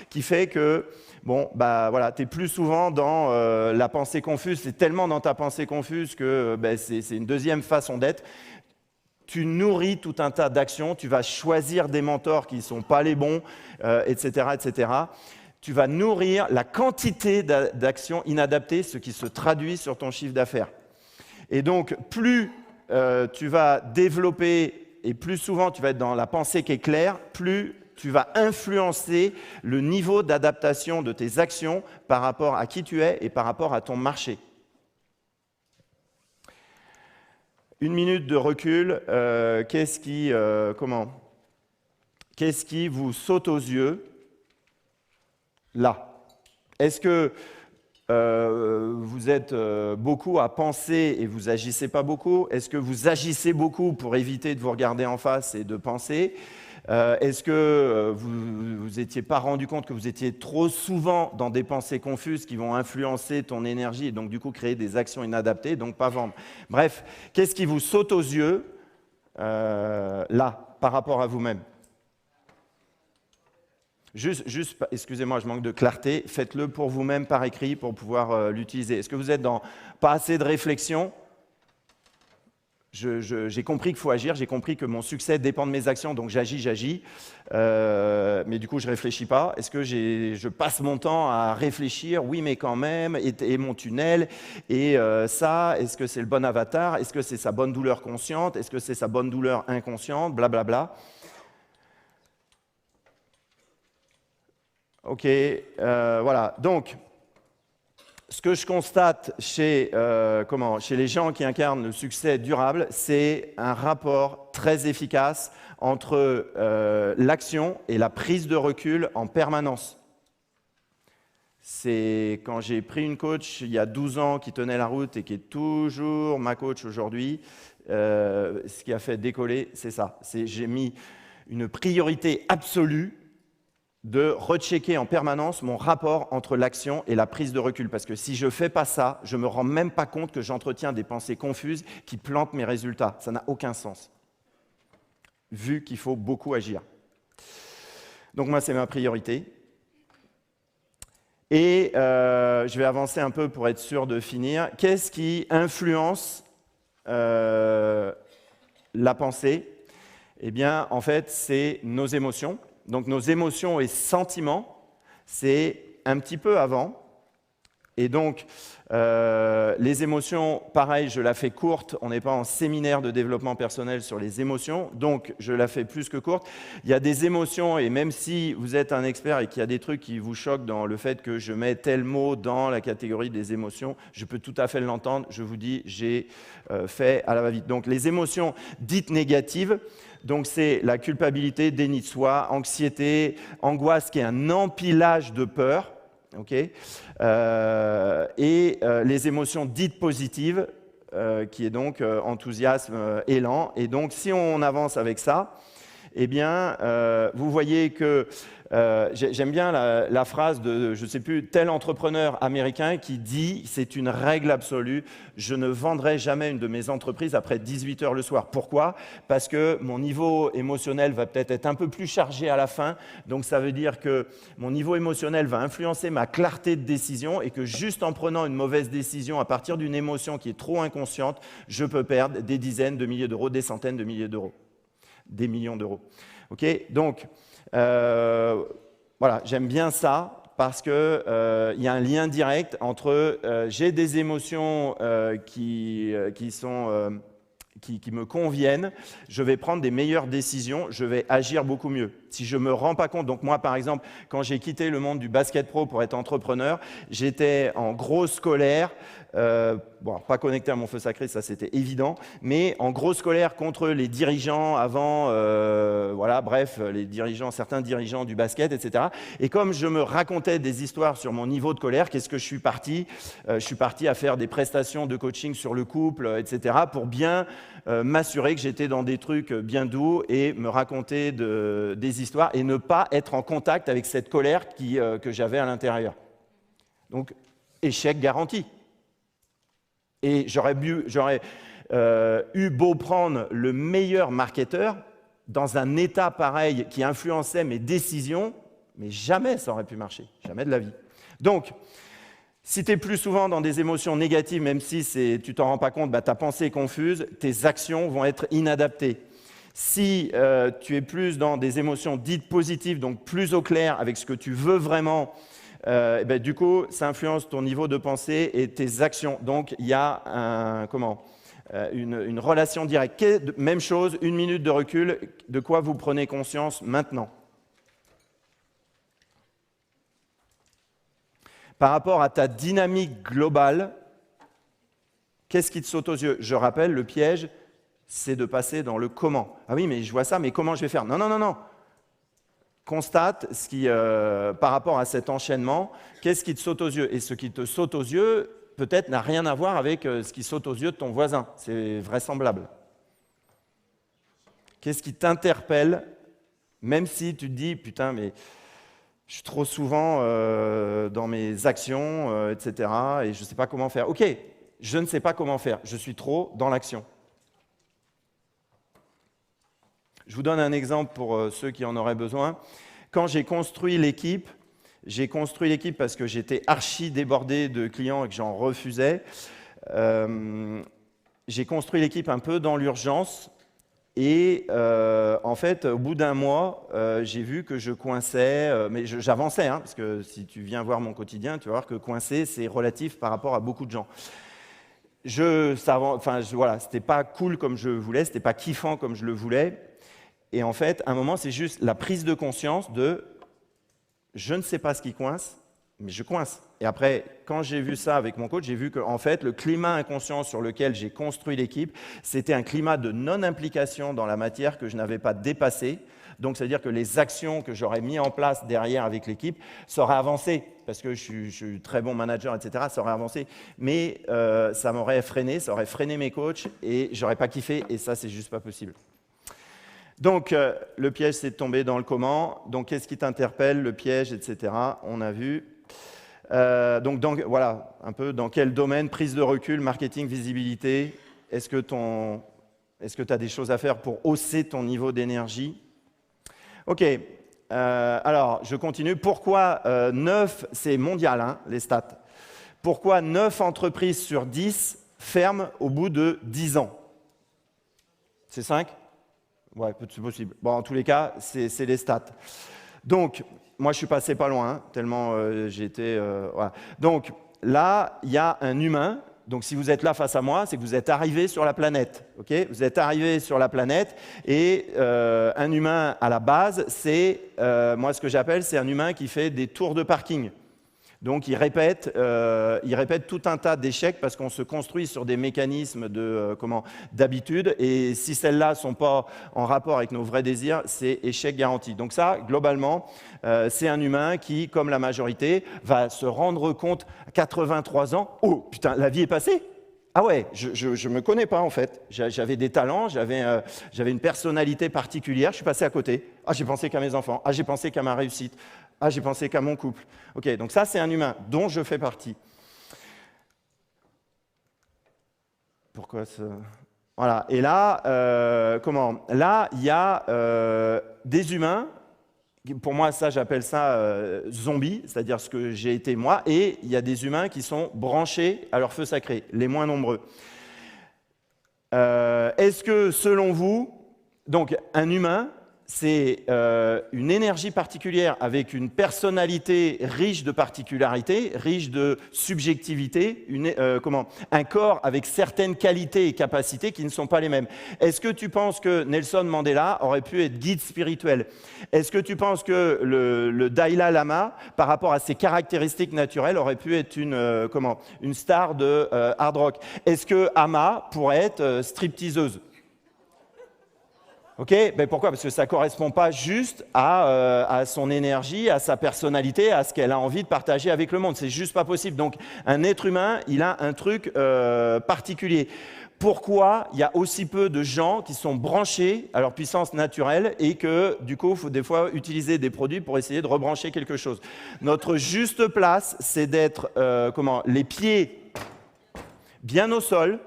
qui fait que bon, voilà, tu es plus souvent dans la pensée confuse. C'est tellement dans ta pensée confuse que c'est une deuxième façon d'être. Tu nourris tout un tas d'actions. Tu vas choisir des mentors qui ne sont pas les bons, etc., etc. Tu vas nourrir la quantité d'actions inadaptées, ce qui se traduit sur ton chiffre d'affaires. Et donc, plus tu vas développer et plus souvent tu vas être dans la pensée qui est claire, plus tu vas influencer le niveau d'adaptation de tes actions par rapport à qui tu es et par rapport à ton marché. 1 minute de recul, qu'est-ce qui vous saute aux yeux là? Est-ce que vous êtes beaucoup à penser et vous agissez pas beaucoup? Est-ce que vous agissez beaucoup pour éviter de vous regarder en face et de penser? Est-ce que vous n'étiez pas rendu compte que vous étiez trop souvent dans des pensées confuses qui vont influencer ton énergie et donc du coup créer des actions inadaptées, donc pas vendre? Bref, qu'est-ce qui vous saute aux yeux là, par rapport à vous-même? Juste, excusez-moi, je manque de clarté, faites-le pour vous-même par écrit pour pouvoir l'utiliser. Est-ce que vous êtes dans pas assez de réflexion? J'ai compris qu'il faut agir, j'ai compris que mon succès dépend de mes actions, donc j'agis, mais du coup je ne réfléchis pas. Est-ce que je passe mon temps à réfléchir? Oui, mais quand même, et mon tunnel, et ça, est-ce que c'est le bon avatar? Est-ce que c'est sa bonne douleur consciente? Est-ce que c'est sa bonne douleur inconsciente? Blablabla. Ok, voilà. Donc, ce que je constate chez les gens qui incarnent le succès durable, c'est un rapport très efficace entre l'action et la prise de recul en permanence. C'est quand j'ai pris une coach il y a 12 ans qui tenait la route et qui est toujours ma coach aujourd'hui, ce qui a fait décoller, c'est ça. J'ai mis une priorité absolue de rechecker en permanence mon rapport entre l'action et la prise de recul. Parce que si je ne fais pas ça, je ne me rends même pas compte que j'entretiens des pensées confuses qui plantent mes résultats. Ça n'a aucun sens, vu qu'il faut beaucoup agir. Donc moi, c'est ma priorité. Et je vais avancer un peu pour être sûr de finir. Qu'est-ce qui influence la pensée? Eh bien, en fait, c'est nos émotions. Donc nos émotions et sentiments, c'est un petit peu avant. Et donc, les émotions, pareil, je la fais courte. On n'est pas en séminaire de développement personnel sur les émotions, donc je la fais plus que courte. Il y a des émotions, et même si vous êtes un expert et qu'il y a des trucs qui vous choquent dans le fait que je mets tel mot dans la catégorie des émotions, je peux tout à fait l'entendre. Je vous dis, j'ai fait à la va-vite. Donc les émotions dites négatives, donc c'est la culpabilité, déni de soi, anxiété, angoisse, qui est un empilage de peur. Okay. Les émotions dites positives, qui est donc enthousiasme, élan. Et donc, si on avance avec ça, eh bien, vous voyez que j'aime bien la phrase de, je ne sais plus, tel entrepreneur américain qui dit, c'est une règle absolue, je ne vendrai jamais une de mes entreprises après 18 heures le soir. Pourquoi? Parce que mon niveau émotionnel va peut-être être un peu plus chargé à la fin, donc ça veut dire que mon niveau émotionnel va influencer ma clarté de décision et que juste en prenant une mauvaise décision à partir d'une émotion qui est trop inconsciente, je peux perdre des dizaines de milliers d'euros, des centaines de milliers d'euros, des millions d'euros. Okay. Donc, voilà, j'aime bien ça parce qu'il y a un lien direct entre j'ai des émotions qui me conviennent, je vais prendre des meilleures décisions, je vais agir beaucoup mieux. Si je ne me rends pas compte, donc moi par exemple, quand j'ai quitté le monde du basket pro pour être entrepreneur, j'étais en grosse colère, bon, pas connecté à mon feu sacré, ça c'était évident, mais en grosse colère contre les dirigeants avant, voilà, bref, certains dirigeants du basket, etc. Et comme je me racontais des histoires sur mon niveau de colère, qu'est-ce que je suis parti? Je suis parti à faire des prestations de coaching sur le couple, etc. pour bien m'assurer que j'étais dans des trucs bien doux et me raconter des histoires et ne pas être en contact avec cette colère que j'avais à l'intérieur. Donc, échec garanti. Et j'aurais eu beau prendre le meilleur marketeur dans un état pareil qui influençait mes décisions, mais jamais ça aurait pu marcher, jamais de la vie. Donc, si tu es plus souvent dans des émotions négatives, même si tu t'en rends pas compte, ta pensée est confuse, tes actions vont être inadaptées. Si tu es plus dans des émotions dites positives, donc plus au clair avec ce que tu veux vraiment, du coup, ça influence ton niveau de pensée et tes actions. Donc, il y a une relation directe. Même chose, 1 minute de recul, de quoi vous prenez conscience maintenant? Par rapport à ta dynamique globale, qu'est-ce qui te saute aux yeux? Je rappelle, le piège, c'est de passer dans le comment. Ah oui, mais je vois ça, mais comment je vais faire? Non, non, non, non. Constate par rapport à cet enchaînement, qu'est-ce qui te saute aux yeux? Et ce qui te saute aux yeux, peut-être, n'a rien à voir avec ce qui saute aux yeux de ton voisin. C'est vraisemblable. Qu'est-ce qui t'interpelle, même si tu te dis, putain, mais je suis trop souvent dans mes actions, etc. et je ne sais pas comment faire. Ok, je ne sais pas comment faire. Je suis trop dans l'action. Je vous donne un exemple pour ceux qui en auraient besoin. Quand j'ai construit l'équipe parce que j'étais archi débordé de clients et que j'en refusais. J'ai construit l'équipe un peu dans l'urgence. Et en fait, au bout d'un mois, j'ai vu que je coinçais, mais j'avançais, hein, parce que si tu viens voir mon quotidien, tu vas voir que coincer, c'est relatif par rapport à beaucoup de gens. Voilà, c'était pas cool comme je voulais, c'était pas kiffant comme je le voulais. Et en fait, à un moment, c'est juste la prise de conscience de « je ne sais pas ce qui coince, mais je coince ». Et après, quand j'ai vu ça avec mon coach, j'ai vu qu'en fait, le climat inconscient sur lequel j'ai construit l'équipe, c'était un climat de non-implication dans la matière que je n'avais pas dépassé. Donc, c'est-à-dire que les actions que j'aurais mis en place derrière avec l'équipe, ça aurait avancé, parce que je suis très bon manager, etc., ça aurait avancé. Mais ça m'aurait freiné, ça aurait freiné mes coachs et j'aurais pas kiffé, et ça, c'est juste pas possible. Donc, le piège, c'est de tomber dans le comment. Donc, qu'est-ce qui t'interpelle, le piège, etc. On a vu. Donc, voilà, un peu dans quel domaine, prise de recul, marketing, visibilité, est-ce que tu as des choses à faire pour hausser ton niveau d'énergie? Ok, alors je continue. Pourquoi 9, c'est mondial, hein, les stats. Pourquoi 9 entreprises sur 10 ferment au bout de 10 ans? C'est 5? Ouais, c'est possible. Bon, en tous les cas, c'est les stats. Donc, moi, je suis passé pas loin, hein, tellement j'étais... voilà. Donc, là, il y a un humain. Donc, si vous êtes là face à moi, c'est que vous êtes arrivé sur la planète. Okay, vous êtes arrivé sur la planète et un humain, à la base, c'est, moi, ce que j'appelle, c'est un humain qui fait des tours de parking. Donc, il répète tout un tas d'échecs parce qu'on se construit sur des mécanismes d'habitude. Et si celles-là ne sont pas en rapport avec nos vrais désirs, c'est échec garanti. Donc ça, globalement, c'est un humain qui, comme la majorité, va se rendre compte à 83 ans, « Oh, putain, la vie est passée !» Ah ouais, je ne me connais pas en fait. J'avais des talents, j'avais une personnalité particulière, je suis passé à côté. Ah, j'ai pensé qu'à mes enfants. Ah, j'ai pensé qu'à ma réussite. Ah, j'ai pensé qu'à mon couple. Ok, donc ça, c'est un humain dont je fais partie. Pourquoi ça? Voilà, et là, Là, il y a des humains. Pour moi, ça, j'appelle ça zombies, c'est-à-dire ce que j'ai été moi, et il y a des humains qui sont branchés à leur feu sacré, les moins nombreux. Est-ce que, selon vous, donc un humain, c'est une énergie particulière avec une personnalité riche de particularités, riche de subjectivité, un corps avec certaines qualités et capacités qui ne sont pas les mêmes. Est-ce que tu penses que Nelson Mandela aurait pu être guide spirituel? Est-ce que tu penses que le Dalai Lama, par rapport à ses caractéristiques naturelles, aurait pu être une star de hard rock? Est-ce que Ama pourrait être stripteaseuse? Ok, ben pourquoi? Parce que ça ne correspond pas juste à son énergie, à sa personnalité, à ce qu'elle a envie de partager avec le monde. C'est juste pas possible. Donc, un être humain, il a un truc particulier. Pourquoi il y a aussi peu de gens qui sont branchés à leur puissance naturelle et que, du coup, il faut des fois utiliser des produits pour essayer de rebrancher quelque chose? Notre juste place, c'est d'être les pieds bien au sol,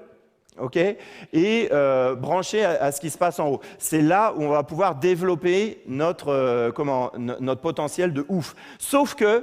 okay, et branché à ce qui se passe en haut. C'est là où on va pouvoir développer notre potentiel de ouf. Sauf que,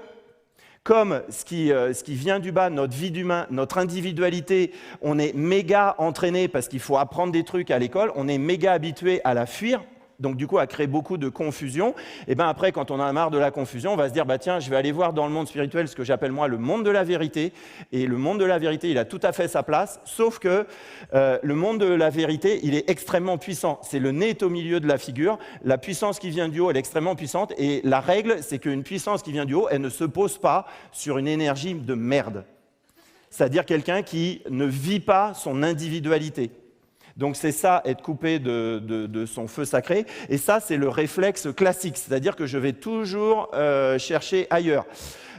comme ce qui vient du bas, notre vie d'humain, notre individualité, on est méga entraîné parce qu'il faut apprendre des trucs à l'école, on est méga habitué à la fuir. Donc, du coup, à créer beaucoup de confusion. Et bien après, quand on a marre de la confusion, on va se dire, bah, tiens, je vais aller voir dans le monde spirituel ce que j'appelle moi le monde de la vérité. Et le monde de la vérité, il a tout à fait sa place, sauf que le monde de la vérité, il est extrêmement puissant. C'est le nez est au milieu de la figure. La puissance qui vient du haut, elle est extrêmement puissante. Et la règle, c'est qu'une puissance qui vient du haut, elle ne se pose pas sur une énergie de merde. C'est-à-dire quelqu'un qui ne vit pas son individualité. Donc c'est ça, être coupé de son feu sacré. Et ça, c'est le réflexe classique, c'est-à-dire que je vais toujours chercher ailleurs.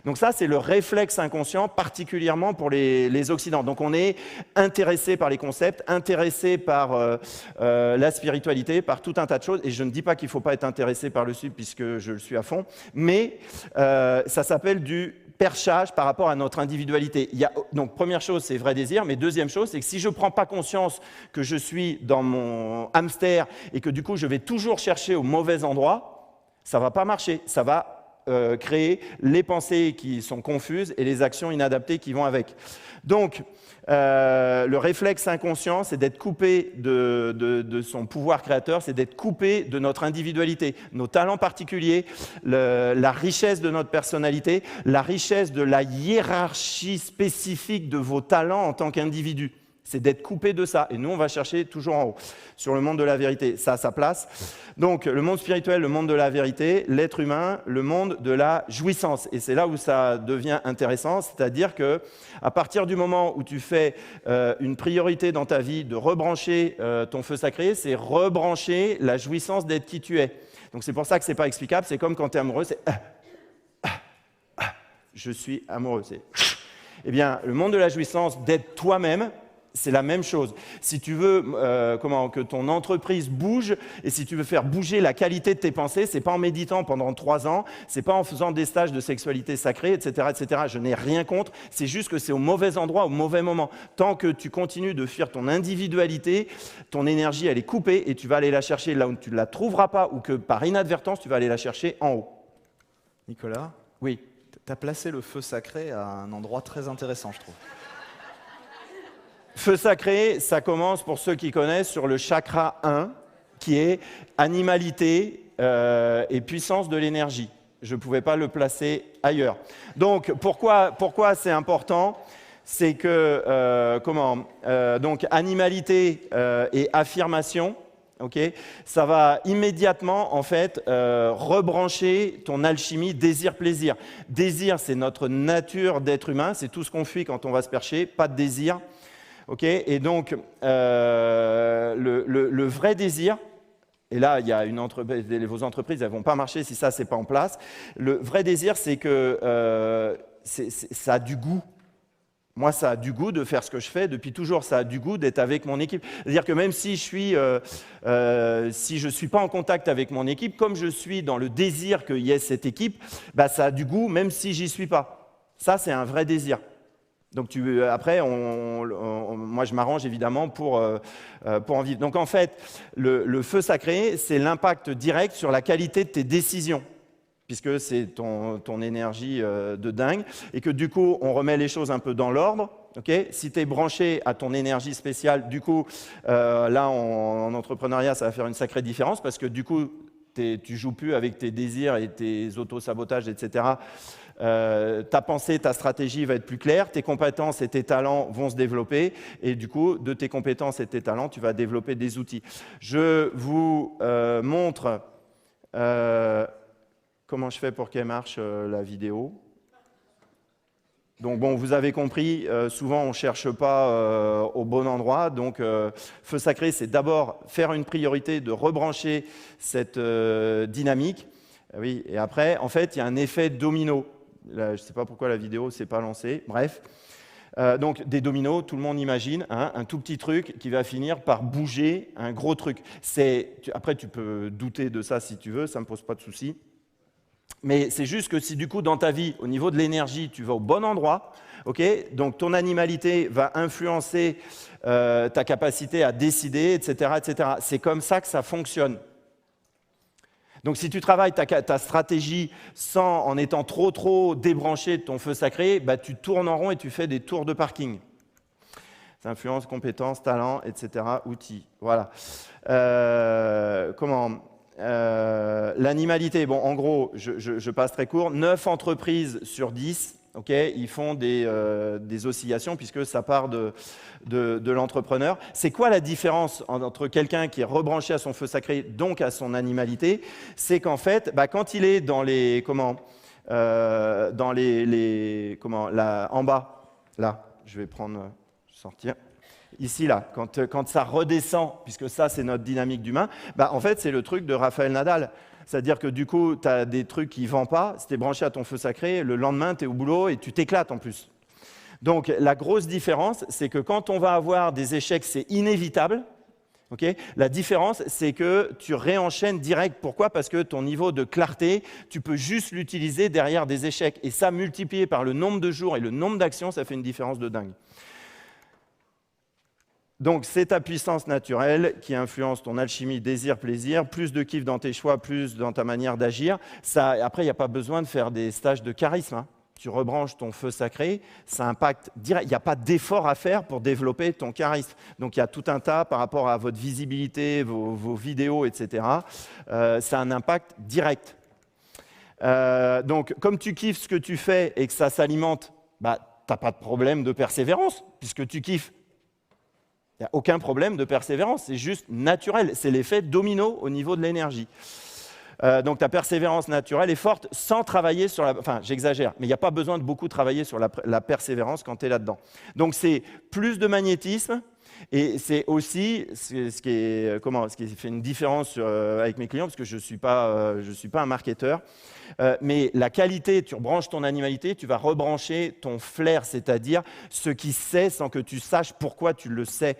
Donc ça, c'est le réflexe inconscient, particulièrement pour les Occidentaux. Donc on est intéressé par les concepts, intéressé par la spiritualité, par tout un tas de choses. Et je ne dis pas qu'il ne faut pas être intéressé par le Sud, puisque je le suis à fond, mais ça s'appelle du perchage par rapport à notre individualité. Donc, première chose, c'est vrai désir, mais deuxième chose, c'est que si je ne prends pas conscience que je suis dans mon hamster et que du coup, je vais toujours chercher au mauvais endroit, ça ne va pas marcher. Ça va créer les pensées qui sont confuses et les actions inadaptées qui vont avec. Donc, le réflexe inconscient, c'est d'être coupé de son pouvoir créateur, c'est d'être coupé de notre individualité, nos talents particuliers, la richesse de notre personnalité, la richesse de la hiérarchie spécifique de vos talents en tant qu'individu. C'est d'être coupé de ça. Et nous, on va chercher toujours en haut, sur le monde de la vérité. Ça a sa place. Donc, le monde spirituel, le monde de la vérité, l'être humain, le monde de la jouissance. Et c'est là où ça devient intéressant, c'est-à-dire qu'à partir du moment où tu fais une priorité dans ta vie de rebrancher ton feu sacré, c'est rebrancher la jouissance d'être qui tu es. Donc, c'est pour ça que ce n'est pas explicable. C'est comme quand tu es amoureux, c'est je suis amoureux. Eh bien, le monde de la jouissance, d'être toi-même, C'est la même chose. Si tu veux que ton entreprise bouge et si tu veux faire bouger la qualité de tes pensées, c'est pas en méditant pendant 3 ans, c'est pas en faisant des stages de sexualité sacrée, etc., etc. Je n'ai rien contre. C'est juste que c'est au mauvais endroit, au mauvais moment. Tant que tu continues de fuir ton individualité, ton énergie, elle est coupée et tu vas aller la chercher là où tu ne la trouveras pas ou que par inadvertance, tu vas aller la chercher en haut. Nicolas, Oui. tu as placé le feu sacré à un endroit très intéressant, je trouve. Feu sacré, ça commence, pour ceux qui connaissent, sur le chakra 1, qui est animalité et puissance de l'énergie. Je ne pouvais pas le placer ailleurs. Donc, pourquoi c'est important ? C'est que, donc, animalité et affirmation, okay, ça va immédiatement, en fait, rebrancher ton alchimie désir-plaisir. Désir, c'est notre nature d'être humain, c'est tout ce qu'on fuit quand on va se percher, pas de désir. Okay, et donc, le vrai désir, et là, il y a vos entreprises, elles ne vont pas marcher si ça, ce n'est pas en place. Le vrai désir, c'est que ça a du goût. Moi, ça a du goût de faire ce que je fais. Depuis toujours, ça a du goût d'être avec mon équipe. C'est-à-dire que même si je suis pas en contact avec mon équipe, comme je suis dans le désir qu'il y ait cette équipe, bah, ça a du goût même si j'y suis pas. Ça, c'est un vrai désir. Donc après, moi je m'arrange évidemment pour en vivre. Donc en fait, le feu sacré, c'est l'impact direct sur la qualité de tes décisions, puisque c'est ton énergie de dingue, et que du coup, on remet les choses un peu dans l'ordre. Okay, si tu es branché à ton énergie spéciale, du coup, là en entrepreneuriat, ça va faire une sacrée différence, parce que du coup, tu joues plus avec tes désirs et tes auto-sabotages, etc. Ta pensée, ta stratégie va être plus claire, tes compétences et tes talents vont se développer, et du coup, de tes compétences et tes talents, tu vas développer des outils. Je vous montre comment je fais pour qu'elle marche, la vidéo. Donc bon, vous avez compris, souvent on ne cherche pas au bon endroit. Donc feu sacré, c'est d'abord faire une priorité de rebrancher cette dynamique. Oui, et après, en fait, il y a un effet domino. Là, je ne sais pas pourquoi la vidéo ne s'est pas lancée. Bref, donc des dominos, tout le monde imagine, hein, un tout petit truc qui va finir par bouger un gros truc. Après, tu peux douter de ça si tu veux, ça ne me pose pas de souci. Mais c'est juste que si du coup, dans ta vie, au niveau de l'énergie, tu vas au bon endroit, okay, donc ton animalité va influencer ta capacité à décider, etc., etc. C'est comme ça que ça fonctionne. Donc si tu travailles ta stratégie en étant trop débranché de ton feu sacré, bah, tu tournes en rond et tu fais des tours de parking. Influence, compétences, talents, etc., outils. Voilà. L'animalité, bon, en gros, je passe très court, 9 entreprises sur 10, okay, ils font des oscillations puisque ça part de l'entrepreneur. C'est quoi la différence entre quelqu'un qui est rebranché à son feu sacré, donc à son animalité? C'est qu'en fait, bah, quand il est dans en bas, là, je vais sortir. Ici, là, quand ça redescend, puisque ça, c'est notre dynamique d'humain, bah, en fait, c'est le truc de Raphaël Nadal. C'est-à-dire que du coup, tu as des trucs qui ne vendent pas, si tu es branché à ton feu sacré, le lendemain, tu es au boulot et tu t'éclates en plus. Donc, la grosse différence, c'est que quand on va avoir des échecs, c'est inévitable. Okay, la différence, c'est que tu réenchaînes direct. Pourquoi ? Parce que ton niveau de clarté, tu peux juste l'utiliser derrière des échecs. Et ça, multiplié par le nombre de jours et le nombre d'actions, ça fait une différence de dingue. Donc, c'est ta puissance naturelle qui influence ton alchimie, désir, plaisir, plus de kiff dans tes choix, plus dans ta manière d'agir. Après, il n'y a pas besoin de faire des stages de charisme, hein. Tu rebranches ton feu sacré, ça impacte direct. Il n'y a pas d'effort à faire pour développer ton charisme. Donc, il y a tout un tas par rapport à votre visibilité, vos vidéos, etc. Ça a un impact direct. Donc, comme tu kiffes ce que tu fais et que ça s'alimente, bah, tu n'as pas de problème de persévérance puisque tu kiffes. Il n'y a aucun problème de persévérance, c'est juste naturel. C'est l'effet domino au niveau de l'énergie. Donc ta persévérance naturelle est forte sans travailler sur la... Enfin, j'exagère, mais il n'y a pas besoin de beaucoup travailler sur la persévérance quand tu es là-dedans. Donc c'est plus de magnétisme Et c'est aussi ce qui fait une différence avec mes clients, parce que je suis pas un marketeur. Mais la qualité, tu rebranches ton animalité, tu vas rebrancher ton flair, c'est-à-dire ce qui sait sans que tu saches pourquoi tu le sais.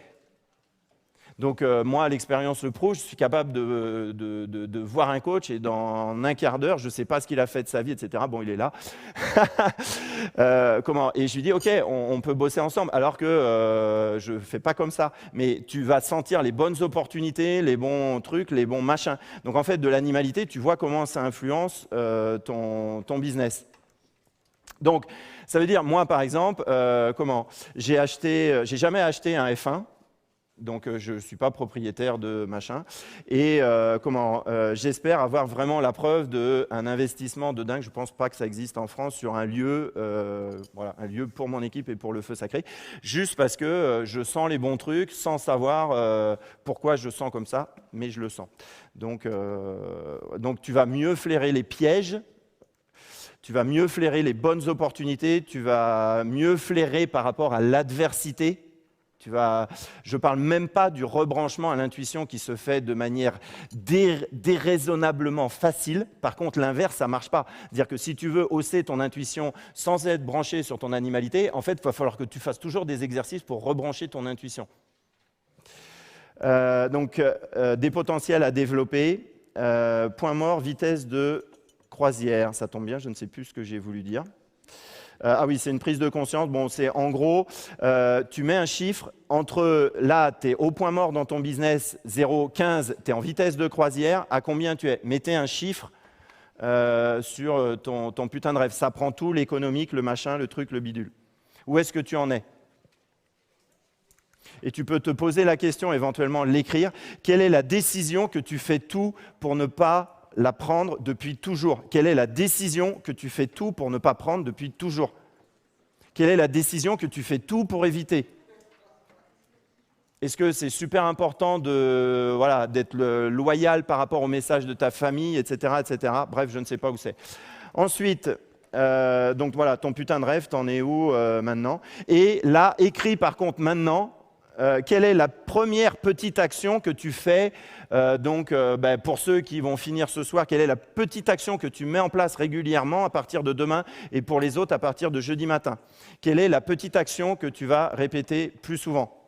Donc moi, à l'expérience le pro, je suis capable de voir un coach et dans un quart d'heure, je ne sais pas ce qu'il a fait de sa vie, etc. Bon, il est là. Et je lui dis, OK, on peut bosser ensemble, alors que je ne fais pas comme ça. Mais tu vas sentir les bonnes opportunités, les bons trucs, les bons machins. Donc en fait, de l'animalité, tu vois comment ça influence ton business. Donc, ça veut dire, moi, par exemple, j'ai jamais acheté un F1. Donc, je ne suis pas propriétaire de machin. Et j'espère avoir vraiment la preuve d'un investissement de dingue. Je ne pense pas que ça existe en France sur un lieu, un lieu pour mon équipe et pour le feu sacré. Juste parce que je sens les bons trucs sans savoir pourquoi je sens comme ça, mais je le sens. Donc tu vas mieux flairer les pièges. Tu vas mieux flairer les bonnes opportunités. Tu vas mieux flairer par rapport à l'adversité. Je ne parle même pas du rebranchement à l'intuition qui se fait de manière déraisonnablement facile. Par contre, l'inverse, ça ne marche pas. C'est-à-dire que si tu veux hausser ton intuition sans être branché sur ton animalité, en fait, il va falloir que tu fasses toujours des exercices pour rebrancher ton intuition. Des potentiels à développer. Point mort, vitesse de croisière. Ça tombe bien, je ne sais plus ce que j'ai voulu dire. Oui, c'est une prise de conscience. Bon, c'est en gros, tu mets un chiffre entre là, tu es au point mort dans ton business, 0, 15, tu es en vitesse de croisière, à combien tu es? Mettez un chiffre sur ton putain de rêve. Ça prend tout, l'économique, le machin, le truc, le bidule. Où est-ce que tu en es? Et tu peux te poser la question, éventuellement l'écrire. Quelle est la décision que tu fais tout pour ne pas la prendre depuis toujours? Quelle est la décision que tu fais tout pour ne pas prendre depuis toujours? Quelle est la décision que tu fais tout pour éviter? Est-ce que c'est super important d'être loyal par rapport au message de ta famille, etc., etc. Bref, je ne sais pas où c'est. Ensuite, ton putain de rêve, t'en es où maintenant? Et là, écris par contre maintenant, quelle est la première petite action que tu fais pour ceux qui vont finir ce soir, quelle est la petite action que tu mets en place régulièrement à partir de demain et pour les autres à partir de jeudi matin? Quelle est la petite action que tu vas répéter plus souvent?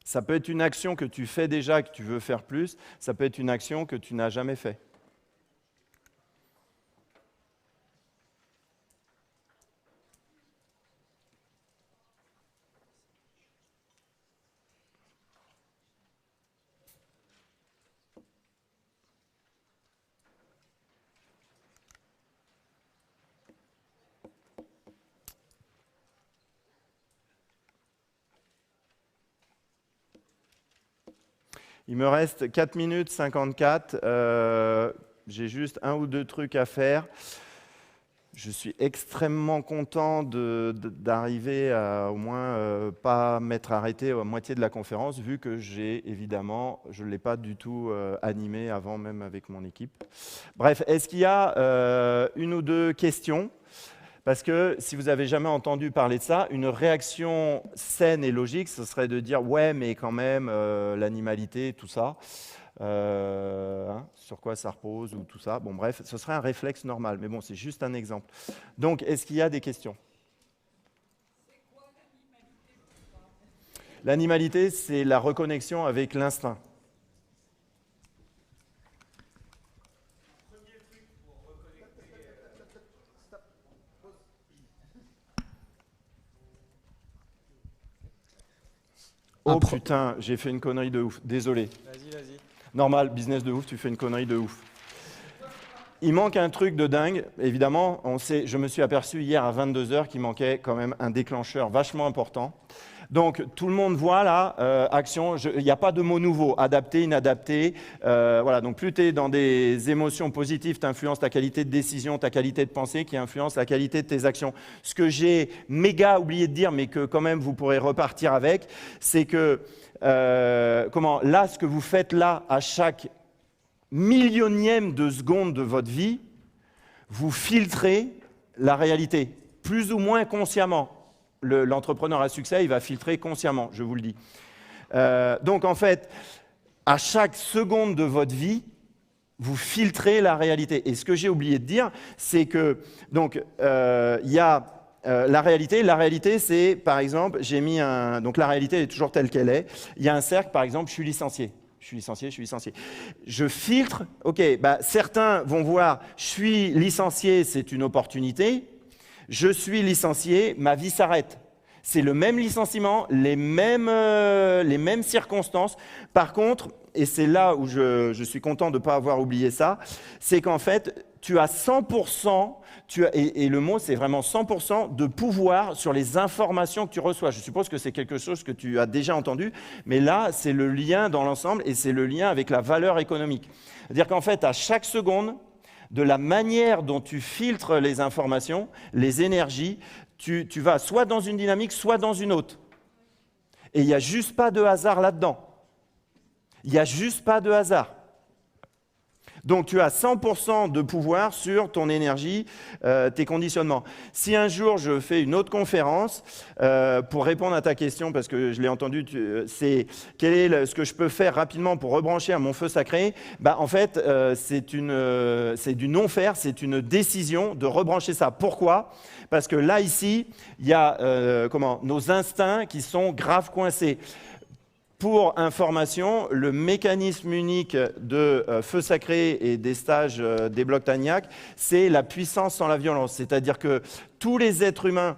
Ça peut être une action que tu fais déjà et que tu veux faire plus. Ça peut être une action que tu n'as jamais fait. Il me reste 4 minutes 54. J'ai juste un ou deux trucs à faire. Je suis extrêmement content d'arriver à au moins pas m'être arrêté à moitié de la conférence, vu que je ne l'ai pas du tout animé avant, même avec mon équipe. Bref, est-ce qu'il y a une ou deux questions? Parce que si vous n'avez jamais entendu parler de ça, une réaction saine et logique, ce serait de dire « ouais, mais quand même, l'animalité, tout ça, sur quoi ça repose ou tout ça ». Bon, bref, ce serait un réflexe normal, mais bon, c'est juste un exemple. Donc, est-ce qu'il y a des questions? C'est quoi l'animalité? L'animalité, c'est la reconnexion avec l'instinct. Oh putain, j'ai fait une connerie de ouf, désolé. Vas-y. Normal, business de ouf, tu fais une connerie de ouf. Il manque un truc de dingue, évidemment, je me suis aperçu hier à 22h qu'il manquait quand même un déclencheur vachement important. Donc, tout le monde voit là, action, il n'y a pas de mot nouveau, adapté, inadapté. Voilà, donc plus tu es dans des émotions positives, tu influences ta qualité de décision, ta qualité de pensée qui influence la qualité de tes actions. Ce que j'ai méga oublié de dire, mais que quand même vous pourrez repartir avec, c'est que là, ce que vous faites là, à chaque millionième de seconde de votre vie, vous filtrez la réalité, plus ou moins consciemment. L'entrepreneur à succès, il va filtrer consciemment, je vous le dis. Donc en fait, à chaque seconde de votre vie, vous filtrez la réalité. Et ce que j'ai oublié de dire, c'est que donc il y a la réalité. La réalité, c'est par exemple, donc la réalité est toujours telle qu'elle est. Il y a un cercle, par exemple, je suis licencié. Je suis licencié. Je filtre, certains vont voir, je suis licencié, c'est une opportunité. Je suis licencié, ma vie s'arrête. C'est le même licenciement, les mêmes circonstances. Par contre, et c'est là où je suis content de ne pas avoir oublié ça, c'est qu'en fait, tu as 100%, et le mot c'est vraiment 100% de pouvoir sur les informations que tu reçois. Je suppose que c'est quelque chose que tu as déjà entendu, mais là, c'est le lien dans l'ensemble et c'est le lien avec la valeur économique. C'est-à-dire qu'en fait, à chaque seconde, de la manière dont tu filtres les informations, les énergies, tu vas soit dans une dynamique, soit dans une autre. Et il n'y a juste pas de hasard là-dedans. Il n'y a juste pas de hasard. Donc, tu as 100% de pouvoir sur ton énergie, tes conditionnements. Si un jour, je fais une autre conférence, pour répondre à ta question, parce que je l'ai entendu, c'est quel est ce que je peux faire rapidement pour rebrancher à mon feu sacré? En fait, c'est du non-faire, c'est une décision de rebrancher ça. Pourquoi? Parce que là, ici, il y a nos instincts qui sont grave coincés. Pour information, le mécanisme unique de Feu Sacré et des stages des blocs Tagnac, c'est la puissance sans la violence. C'est-à-dire que tous les êtres humains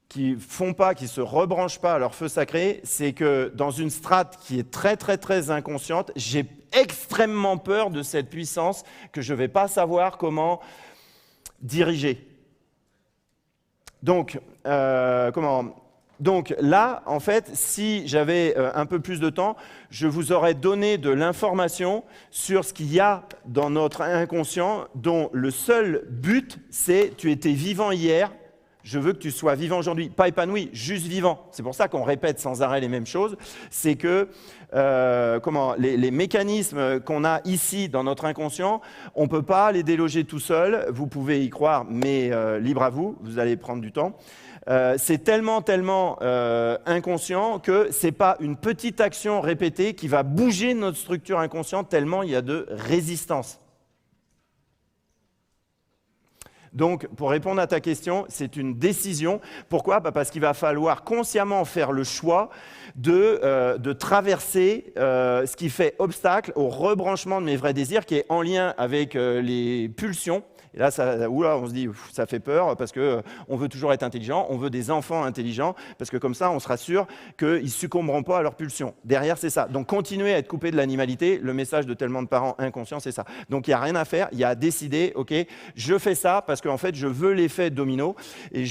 qui ne se rebranchent pas à leur Feu Sacré, c'est que dans une strate qui est très, très, très inconsciente, j'ai extrêmement peur de cette puissance que je ne vais pas savoir comment diriger. Donc, Donc là, en fait, si j'avais un peu plus de temps, je vous aurais donné de l'information sur ce qu'il y a dans notre inconscient, dont le seul but, c'est « tu étais vivant hier, je veux que tu sois vivant aujourd'hui ». Pas épanoui, juste vivant. C'est pour ça qu'on répète sans arrêt les mêmes choses. C'est que les mécanismes qu'on a ici dans notre inconscient, on ne peut pas les déloger tout seul. Vous pouvez y croire, mais libre à vous, vous allez prendre du temps. C'est tellement inconscient que ce n'est pas une petite action répétée qui va bouger notre structure inconsciente tellement il y a de résistance. Donc, pour répondre à ta question, c'est une décision. Pourquoi? Parce qu'il va falloir consciemment faire le choix de traverser ce qui fait obstacle au rebranchement de mes vrais désirs, qui est en lien avec les pulsions. Et là, on se dit, ça fait peur parce qu'on veut toujours être intelligent, on veut des enfants intelligents, parce que comme ça, on sera sûr qu'ils ne succomberont pas à leurs pulsions. Derrière, c'est ça. Donc, continuer à être coupé de l'animalité, le message de tellement de parents inconscients, c'est ça. Donc, il n'y a rien à faire, il y a à décider, ok, je fais ça parce qu'en fait, je veux l'effet domino, et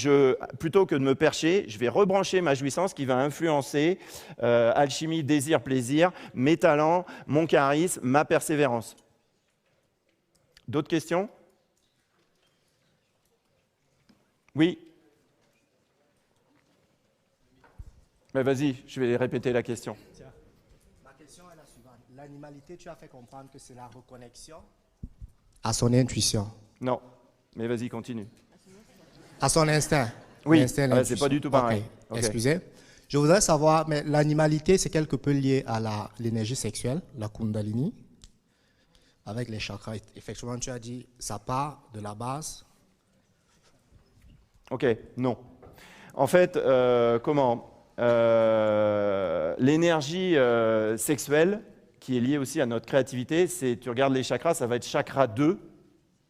plutôt que de me percher, je vais rebrancher ma jouissance qui va influencer alchimie, désir, plaisir, mes talents, mon charisme, ma persévérance. D'autres questions ? Oui. Mais vas-y, je vais répéter la question. Tiens, ma question est la suivante. L'animalité, tu as fait comprendre que c'est la reconnexion à son intuition. Non, mais vas-y, continue. À son instinct. Oui, c'est pas du tout pareil. Okay. Excusez. Je voudrais savoir, mais l'animalité, c'est quelque peu lié à l'énergie sexuelle, la Kundalini, avec les chakras. Effectivement, tu as dit, ça part de la base. Ok, non. En fait, l'énergie sexuelle, qui est liée aussi à notre créativité, tu regardes les chakras, ça va être chakra 2,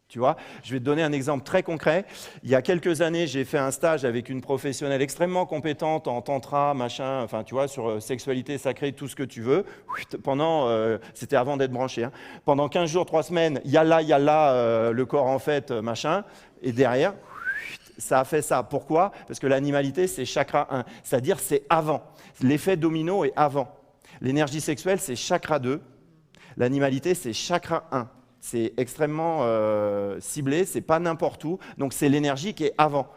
tu vois. Je vais te donner un exemple très concret. Il y a quelques années, j'ai fait un stage avec une professionnelle extrêmement compétente en tantra, machin, enfin, tu vois, sur sexualité sacrée, tout ce que tu veux. C'était avant d'être branché, hein. Pendant 15 jours, 3 semaines, yalla, le corps en fait, machin, et derrière... ça a fait ça. Pourquoi? Parce que l'animalité, c'est chakra 1, c'est-à-dire c'est avant. L'effet domino est avant. L'énergie sexuelle, c'est chakra 2. L'animalité, c'est chakra 1. C'est extrêmement ciblé, c'est pas n'importe où, donc c'est l'énergie qui est avant.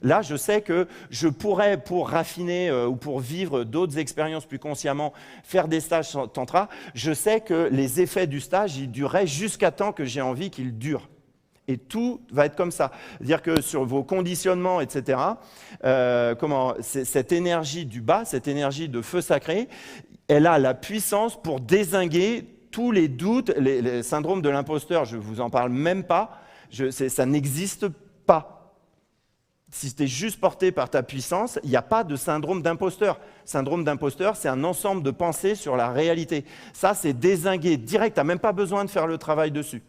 Là, je sais que je pourrais, pour raffiner ou pour vivre d'autres expériences plus consciemment, faire des stages tantra. Je sais que les effets du stage, ils dureraient jusqu'à temps que j'ai envie qu'ils durent. Et tout va être comme ça. C'est-à-dire que sur vos conditionnements, etc., cette énergie du bas, cette énergie de feu sacré, elle a la puissance pour dézinguer tous les doutes, les syndromes de l'imposteur. Je ne vous en parle même pas. Ça n'existe pas. Si tu es juste porté par ta puissance, il n'y a pas de syndrome d'imposteur. Syndrome d'imposteur, c'est un ensemble de pensées sur la réalité. Ça, c'est dézingué direct. Tu n'as même pas besoin de faire le travail dessus.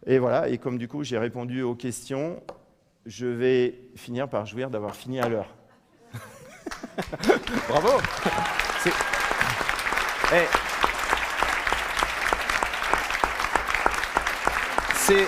Et voilà, et comme du coup, j'ai répondu aux questions, je vais finir par jouir d'avoir fini à l'heure. Bravo. C'est